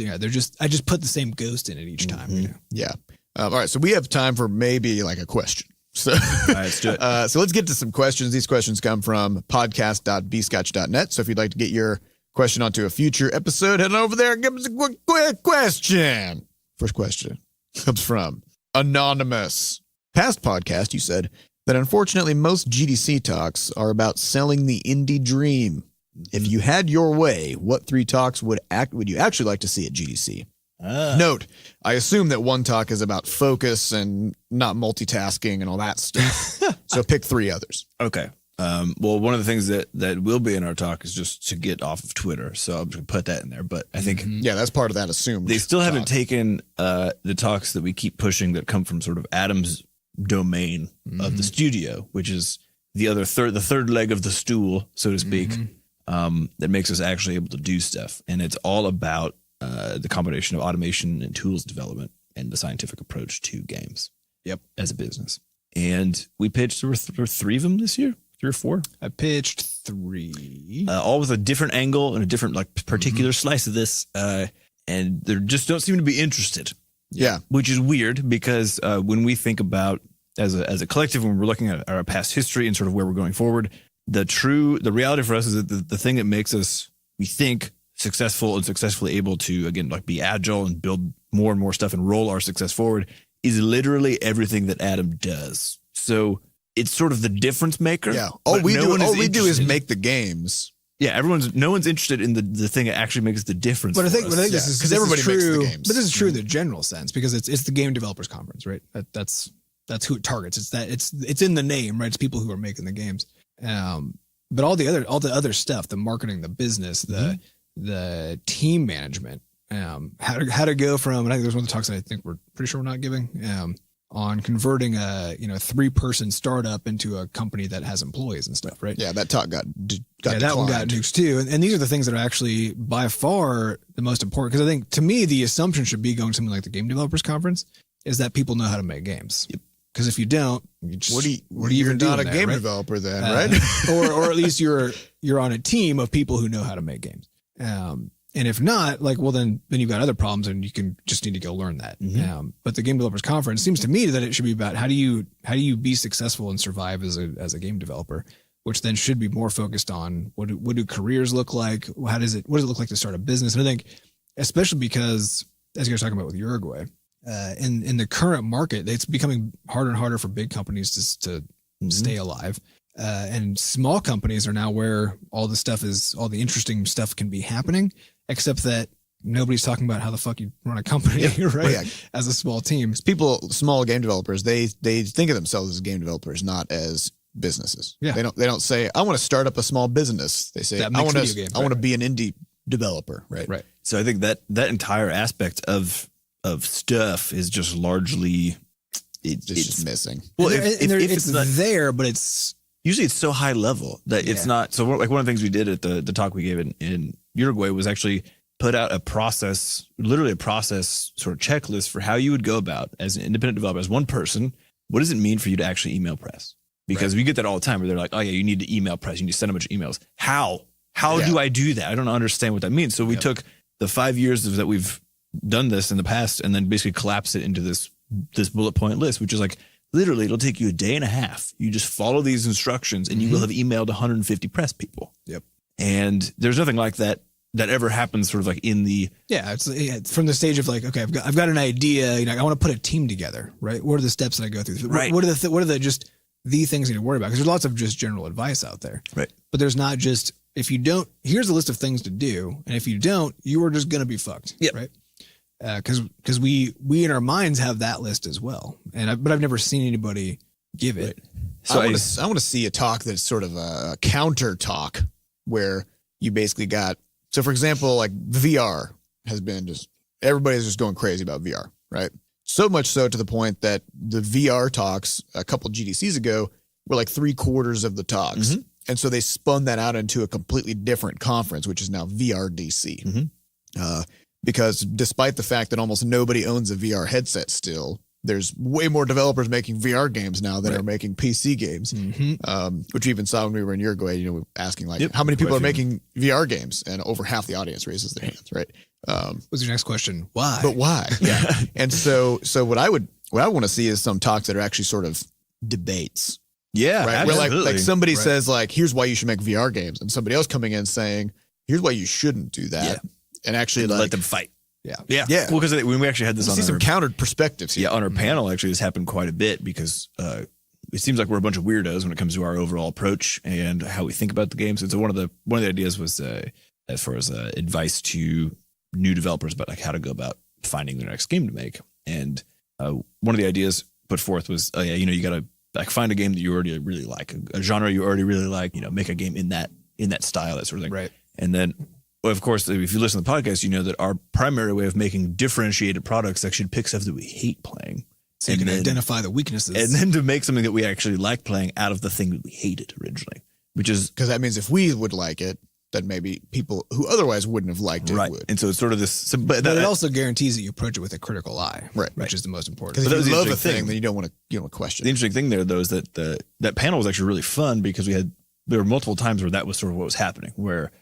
I just put the same ghost in it each time. Yeah. All right. So we have time for maybe like a question. So, All right, let's do it. So let's get to some questions. These questions come from podcast.bscotch.net. So if you'd like to get your question onto a future episode, head on over there and give us a quick question. First question comes from Anonymous. Past podcast, you said that unfortunately most GDC talks are about selling the indie dream. If you had your way, what 3 talks would you actually like to see at GDC? Note, I assume that one talk is about focus and not multitasking and all that stuff. So pick 3 others. Okay. Well, one of the things that will be in our talk is just to get off of Twitter. So I'm going to put that in there. But I think Yeah, that's part of that assumed. they still haven't taken the talks that we keep pushing that come from sort of Adam's domain of the studio, which is the third leg of the stool, so to speak, that makes us actually able to do stuff. And it's all about the combination of automation and tools development and the scientific approach to games. Yep. As a business. And we pitched, there were 3 of them this year, 3 or 4. I pitched 3. All with a different angle and a different particular slice of this. And they just don't seem to be interested. Yeah. Which is weird because when we think about as a collective, when we're looking at our past history and sort of where we're going forward, the reality for us is that the thing that makes us, we think, successful and successfully able to, again, like be agile and build more and more stuff and roll our success forward is literally everything that Adam does. So it's sort of the difference maker. Yeah. All we do is make the games. Yeah. No one's interested in the thing that actually makes the difference. But I think this is because everybody true, makes the games. But this is true in the general sense because it's the Game Developers Conference, right? That's who it targets. It's in the name, right? It's people who are making the games. But all the other stuff, the marketing, the business, the team management, how to go from, and I think there's one of the talks that I think we're pretty sure we're not giving, on converting a 3-person startup into a company that has employees and stuff, right? Yeah, that talk got that one got nuked too. And these are the things that are actually by far the most important, because I think to me the assumption should be going to something like the Game Developers Conference is that people know how to make games. Yep. Because if you don't, what are you you're even not a doing game right? developer then, right? or at least you're on a team of people who know how to make games. And if not, like, well, then you've got other problems, and you can just need to go learn that. But the Game Developers Conference seems to me that it should be about how do you be successful and survive as a game developer, which then should be more focused on what do careers look like? What does it look like to start a business? And I think, especially because, as you guys were talking about with Uruguay, in the current market, it's becoming harder and harder for big companies to stay alive. And small companies are now where all the interesting stuff can be happening, except that nobody's talking about how the fuck you run a company, right? Well, yeah. As a small team. Small game developers, they think of themselves as game developers, not as businesses. Yeah. They don't say, I want to start up a small business. They say, I want to be an indie developer. Right. Right. So I think that entire aspect of stuff is just largely it's just missing. Well, if it's not there, but it's usually it's so high level that it's not. So like one of the things we did at the talk we gave in Uruguay was actually put out a process sort of checklist for how you would go about as an independent developer, as one person. What does it mean for you to actually email press? Because we get that all the time where they're like, oh yeah, you need to email press. You need to send a bunch of emails. How do I do that? I don't understand what that means. So we took the 5 years that we've done this in the past and then basically collapsed it into this bullet point list, which is like, literally, it'll take you a day and a half. You just follow these instructions and you will have emailed 150 press people. Yep. And there's nothing like that ever happens sort of like in the... Yeah, it's from the stage of like, okay, I've got an idea. I want to put a team together, right? What are the steps that I go through? Right. What are the just the things you need to worry about? Because there's lots of just general advice out there. Right. But there's not just, if you don't, here's a list of things to do. And if you don't, you are just going to be fucked. Yep. Right. Because we in our minds have that list as well, but I've never seen anybody give it. Right. So I want to see a talk that's sort of a counter talk where you basically got. So for example, like VR has been just everybody's just going crazy about VR, right? So much so to the point that the VR talks a couple GDCs ago were like 3/4 of the talks, and so they spun that out into a completely different conference, which is now VRDC. Because despite the fact that almost nobody owns a VR headset still, there's way more developers making VR games now than are making PC games, which we even saw when we were in Uruguay, asking like, how many people are making VR games? And over half the audience raises their hands, right? What's your next question? Why? But why? Yeah. And so what I want to see is some talks that are actually sort of debates. Yeah. Right. Where like somebody says like, here's why you should make VR games. And somebody else coming in saying, here's why you shouldn't do that. Yeah. And actually let them fight. Yeah. Well, because when we actually had this see some countered perspectives here. Yeah, on our panel, actually, this happened quite a bit because it seems like we're a bunch of weirdos when it comes to our overall approach and how we think about the games. And so one of the ideas was as far as advice to new developers about like how to go about finding their next game to make. And one of the ideas put forth was, you got to like find a game that you already really like, a genre you already really like. Make a game in that style, that sort of thing. Right. And then. Well, of course, if you listen to the podcast, you know that our primary way of making differentiated products actually pick stuff that we hate playing. So you can identify the weaknesses. And then to make something that we actually like playing out of the thing that we hated originally, which is... Because that means if we would like it, then maybe people who otherwise wouldn't have liked it would. And so it's sort of this... But it also guarantees that you approach it with a critical eye. Right. Which is the most important. Because if you love a thing, then you don't want to question it. The interesting thing there, though, is that that panel was actually really fun because there were multiple times where that was sort of what was happening, where,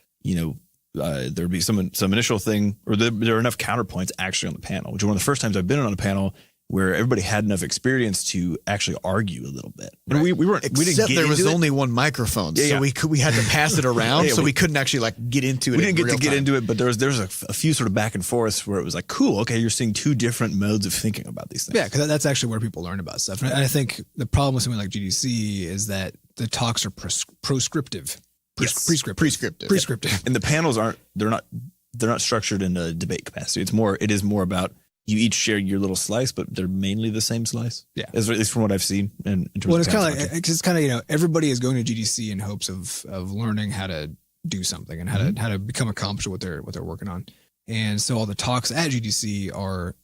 there would be some initial thing, or there were enough counterpoints actually on the panel, which is one of the first times I've been on a panel where everybody had enough experience to actually argue a little bit. Right. We didn't get there was only one microphone, so we had to pass it around, so we couldn't actually like get into it. We didn't get into it, but there was a few sort of back and forths where it was like, cool, okay, you're seeing two different modes of thinking about these things. Yeah, because that's actually where people learn about stuff. And I think the problem with something like GDC is that the talks are prescriptive. Prescriptive. And the panels they're not structured in a debate capacity. It is more about you each share your little slice, but they're mainly the same slice. Yeah. At least from what I've seen. And it's kind of everybody is going to GDC in hopes of learning how to do something and how to become accomplished at what they're working on. And so all the talks at GDC are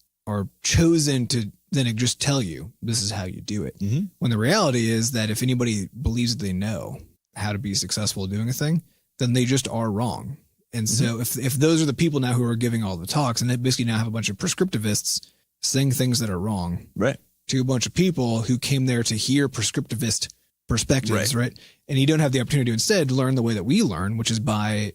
chosen then it just tell you this is how you do it. Mm-hmm. When the reality is that if anybody believes they know how to be successful doing a thing, then they just are wrong. And so if those are the people now who are giving all the talks, and they basically now have a bunch of prescriptivists saying things that are wrong, right, to a bunch of people who came there to hear prescriptivist perspectives, right? And you don't have the opportunity to instead learn the way that we learn, which is by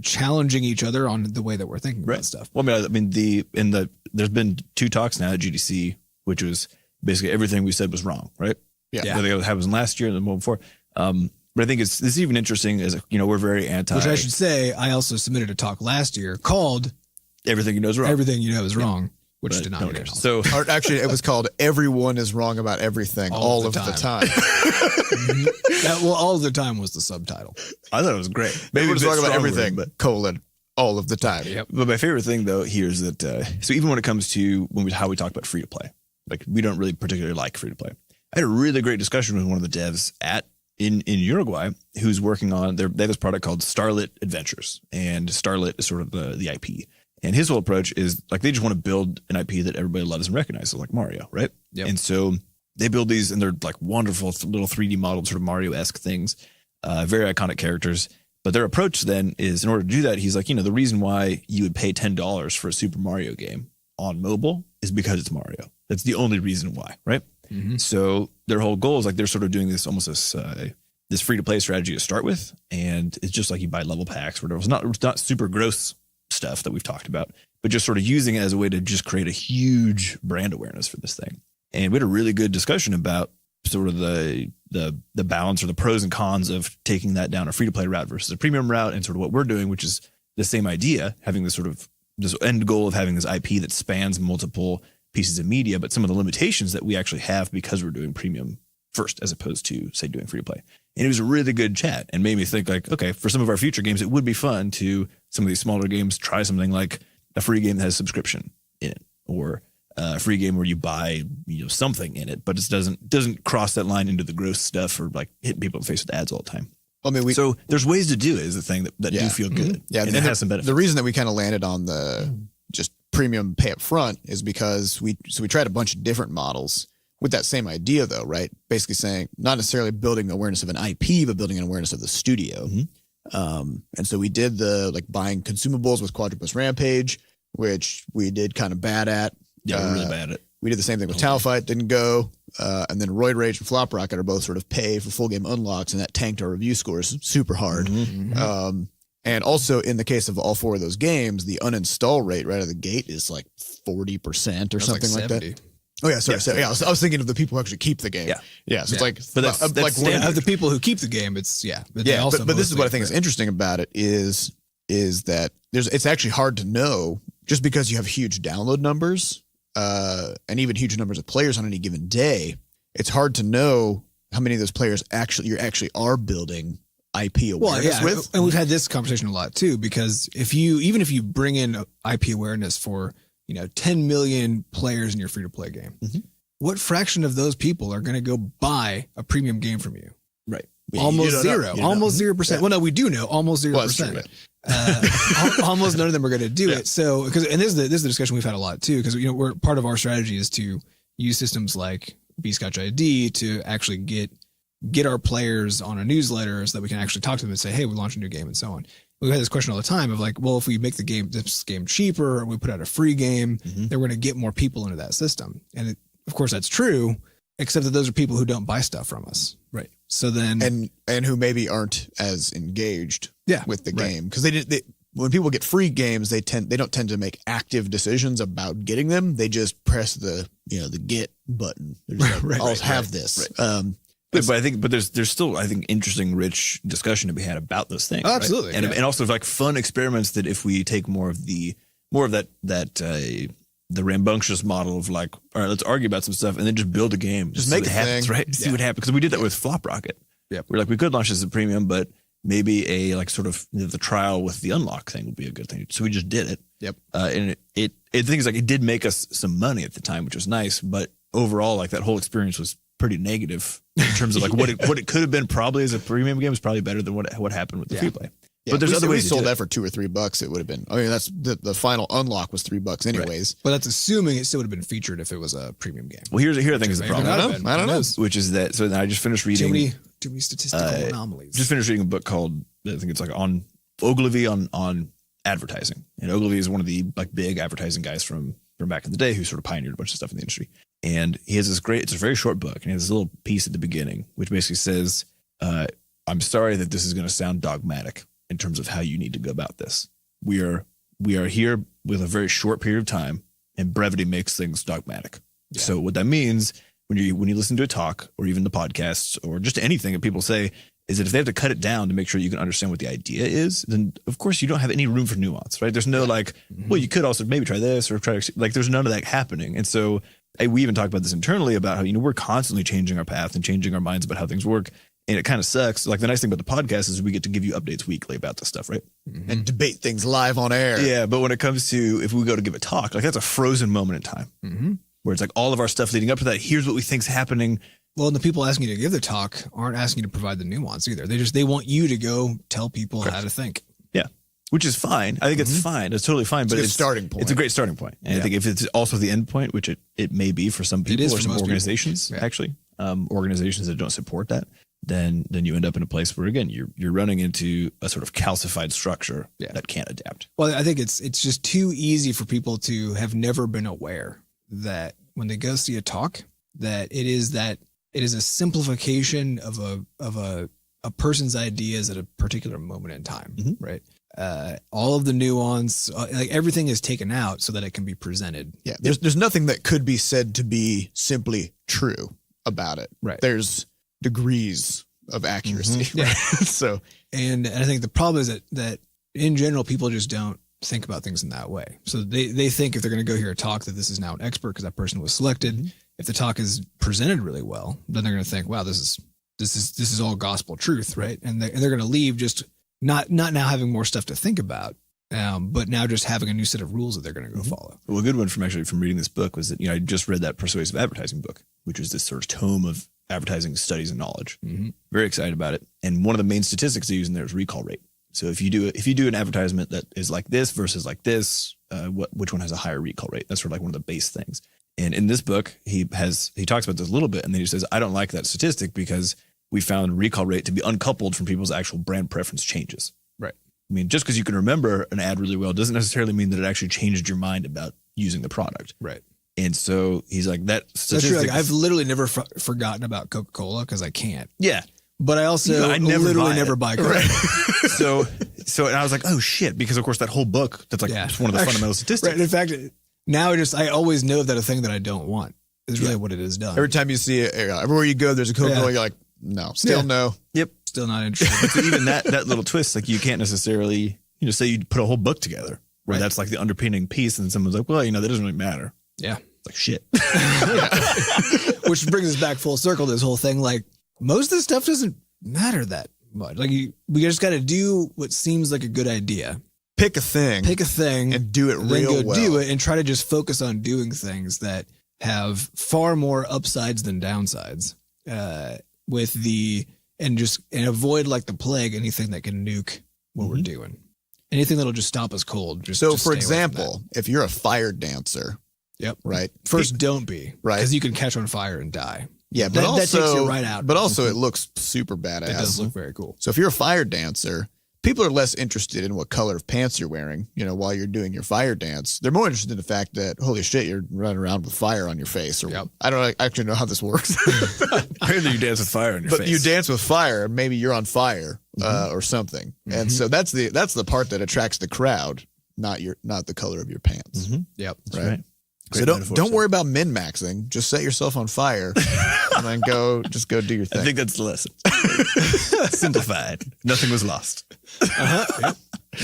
challenging each other on the way that we're thinking about stuff. Well, I mean, there's been 2 talks now at GDC, which was basically everything we said was wrong, right? Yeah. I think it happened last year and the one before. But I think it's even interesting as, we're very anti. Which I should say, I also submitted a talk last year called Everything You Know Is Wrong. Everything You Know Is Wrong, which did not get it. So, or actually, it was called Everyone is Wrong About Everything all of the time. All of the time was the subtitle. I thought it was great. Maybe it's was wrong about everything, but all of the time. Yep. But my favorite thing, though, here is that, so even when it comes to how we talk about free to play, like we don't really particularly like free to play. I had a really great discussion with one of the devs in Uruguay who's working on they have this product called Starlit Adventures, and Starlit is sort of the IP. And his whole approach is like they just want to build an IP that everybody loves and recognizes, like Mario, right? Yep. And so they build these, and they're like wonderful little 3D modeled sort of Mario-esque things, very iconic characters. But their approach then is, in order to do that, he's like, the reason why you would pay $10 for a Super Mario game on mobile is because it's Mario. That's the only reason why, right? Mm-hmm. So their whole goal is like they're sort of doing this almost this free to play strategy to start with, and it's just like you buy level packs or whatever. It's not super gross stuff that we've talked about, but just sort of using it as a way to just create a huge brand awareness for this thing. And we had a really good discussion about sort of the balance or the pros and cons of taking that down a free to play route versus a premium route, and sort of what we're doing, which is the same idea, having this end goal of having this IP that spans multiple pieces of media, but some of the limitations that we actually have because we're doing premium first, as opposed to, say, doing free to play. And it was a really good chat and made me think like, okay, for some of our future games, it would be fun to, some of these smaller games, try something like a free game that has subscription in it, or a free game where you buy, something in it, but it doesn't cross that line into the gross stuff or like hitting people in the face with ads all the time. I mean, so there's ways to do it is the thing that do feel good. Mm-hmm. Yeah. And it has some benefits. The reason that we kind of landed on the just premium pay up front is because we tried a bunch of different models with that same idea though, right? Basically saying not necessarily building awareness of an IP, but building an awareness of the studio. Mm-hmm. And so we did the buying consumables with Quadrupus Rampage, which we did kind of bad at. Yeah, we're really bad at it. We did the same thing with Tau Fight, didn't go. And then Roid Rage and Flop Rocket are both sort of pay for full game unlocks, and that tanked our review scores super hard. Mm-hmm. And also in the case of all 4 of those games, the uninstall rate right out of the gate is like 40% or something like that. Oh yeah, sorry. I was thinking of the people who actually keep the game. Yeah. So it's like, but that's like of the people who keep the game. It's But this is what I think is interesting about it is that it's actually hard to know just because you have huge download numbers, and even huge numbers of players on any given day. It's hard to know how many of those players you actually are building IP awareness with. And we've had this conversation a lot too, because if you bring in IP awareness for 10 million players in your free to play game, what fraction of those people are going to go buy a premium game from you? Right. Almost zero. Almost 0%. Yeah. Well, no, we do know almost 0%. Well, almost none of them are going to do it. So, this is the discussion we've had a lot too, because we're part of our strategy is to use systems like Butterscotch ID to actually get our players on a newsletter so that we can actually talk to them and say, hey, we launched a new game and so on. We've had this question all the time of like, well, if we make this game cheaper, or we put out a free game, then we're going to get more people into that system. And of course that's true, except that those are people who don't buy stuff from us. Right. So then, and who maybe aren't as engaged with the game. Cause when people get free games, they don't tend to make active decisions about getting them. They just press the get button. I'll have this. Right. But I think, there's still, I think, interesting, rich discussion to be had about those things. Oh, absolutely, right? And also like fun experiments that if we take more of that the rambunctious model of like, all right, let's argue about some stuff and then just build a game, just make it happens, right? See what happens, because we did that with Flop Rocket. Yeah, we're like, we could launch this as a premium, but maybe a like sort of the trial with the unlock thing would be a good thing. So we just did it. Yep. And it things like it did make us some money at the time, which was nice, but overall, like that whole experience was pretty negative in terms of like what it could have been probably as a premium game is probably better than what happened with the free play. Yeah, but there's other ways. We sold that for $2 or $3. It would have been. I mean, that's the final unlock was $3 anyways. But that's assuming it still would have been featured if it was a premium game. Well, here I think is the problem. I don't know. Which is that. So I just finished reading. Too many statistical anomalies. Just finished reading a book called, I think it's like on Ogilvy on advertising. And Ogilvy is one of the like big advertising guys from back in the day who sort of pioneered a bunch of stuff in the industry. And he has this it's a very short book, and he has this little piece at the beginning, which basically says, I'm sorry that this is going to sound dogmatic in terms of how you need to go about this. We are here with a very short period of time, and brevity makes things dogmatic. Yeah. So what that means when you listen to a talk or even the podcasts or just anything that people say is that if they have to cut it down to make sure you can understand what the idea is, then of course you don't have any room for nuance, right? There's no well, you could also maybe try this or try like there's none of that happening. And so we even talked about this internally about how, we're constantly changing our path and changing our minds about how things work. And it kind of sucks. Like the nice thing about the podcast is we get to give you updates weekly about this stuff, right? And debate things live on air. Yeah. But when it comes to if we go to give a talk, like that's a frozen moment in time where it's like all of our stuff leading up to that. Here's what we think's happening. Well, and the people asking you to give the talk aren't asking you to provide the nuance either. They want you to go tell people how to think. Yeah. Which is fine. I think it's fine. It's totally fine. But it's a starting point. It's a great starting point. And I think if it's also the end point, which it may be for some people or some organizations, actually, organizations that don't support that, then you end up in a place where, again, you're running into a sort of calcified structure that can't adapt. Well, I think it's just too easy for people to have never been aware that when they go see a talk, that it is a simplification of a person's ideas at a particular moment in time, right? All of the nuance, like everything is taken out so that it can be presented. Yeah, there's nothing that could be said to be simply true about it. Right. There's degrees of accuracy. Yeah. So, and I think the problem is that in general, people just don't think about things in that way. So they think if they're going to go hear a talk that this is now an expert because that person was selected. If the talk is presented really well, then they're going to think, wow, this is all gospel truth, right? And they're going to leave just not now having more stuff to think about, but now just having a new set of rules that they're going to go follow. Well, a good one from reading this book was that, I just read that Persuasive Advertising book, which is this sort of tome of advertising studies and knowledge. Very excited about it. And one of the main statistics they use in there is recall rate. So if you do an advertisement that is like this versus like this, which one has a higher recall rate? That's sort of like one of the base things. And in this book, he talks about this a little bit, and then he says, I don't like that statistic because we found recall rate to be uncoupled from people's actual brand preference changes. Right. I mean, just because you can remember an ad really well doesn't necessarily mean that it actually changed your mind about using the product. Right. And so he's like, that statistic. That's true. Like, I've literally never forgotten about Coca-Cola because I can't. Yeah. But I also never buy Coke. Right. So and I was like, oh shit, because of course that whole book, that's like one of the fundamental statistics. Right. In fact, now I always know that a thing that I don't want is really what it has done. Every time you see it, everywhere you go, there's a Coca-Cola, you're like, no, still no. Yep. Still not interested. So even that little twist, like you can't necessarily, say you put a whole book together where that's like the underpinning piece, and someone's like, well, that doesn't really matter. Yeah. It's like shit. Which brings us back full circle to this whole thing. Like most of this stuff doesn't matter that much. Like we just got to do what seems like a good idea. Pick a thing and do it real well. Do it and try to just focus on doing things that have far more upsides than downsides. And avoid like the plague anything that can nuke what we're doing. Anything that'll just stop us cold. For example, if you're a fire dancer, right. First, don't be right because you can catch on fire and die. Yeah, but that takes you right out. But also, it looks super badass. It does look very cool. So if you're a fire dancer, people are less interested in what color of pants you're wearing, while you're doing your fire dance. They're more interested in the fact that, holy shit, you're running around with fire on your face. Or I don't actually know how this works. Apparently you dance with fire on your face. But you dance with fire, maybe you're on fire or something. And so that's the part that attracts the crowd, not the color of your pants. Yep. That's right. So don't worry about min-maxing. Just set yourself on fire and then go do your thing. I think that's the lesson. Simplified. Nothing was lost.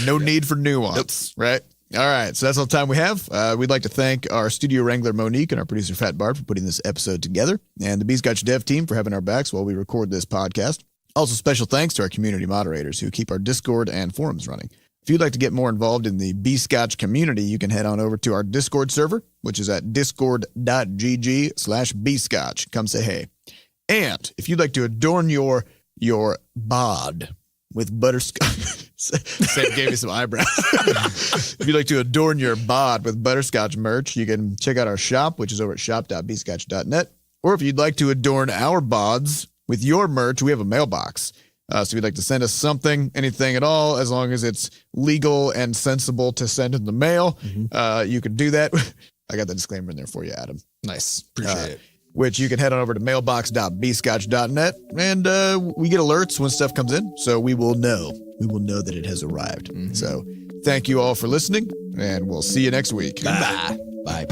No need for nuance, right? All right. So that's all the time we have. We'd like to thank our studio wrangler, Monique, and our producer, Fat Bart, for putting this episode together, and the Butterscotch dev team for having our backs while we record this podcast. Also, special thanks to our community moderators who keep our Discord and forums running. If you'd like to get more involved in the Butterscotch community, you can head on over to our Discord server, which is at discord.gg/Bscotch. Come say hey. And if you'd like to adorn your bod with butterscotch. Sam gave me some eyebrows. If you'd like to adorn your bod with Butterscotch merch, you can check out our shop, which is over at shop.bscotch.net. Or if you'd like to adorn our bods with your merch, we have a mailbox. So if you'd like to send us something, anything at all, as long as it's legal and sensible to send in the mail, you can do that. I got the disclaimer in there for you, Adam. Nice. Appreciate it. Which you can head on over to mailbox.bscotch.net, and we get alerts when stuff comes in, so we will know. We will know that it has arrived. So thank you all for listening, and we'll see you next week. Bye. Bye.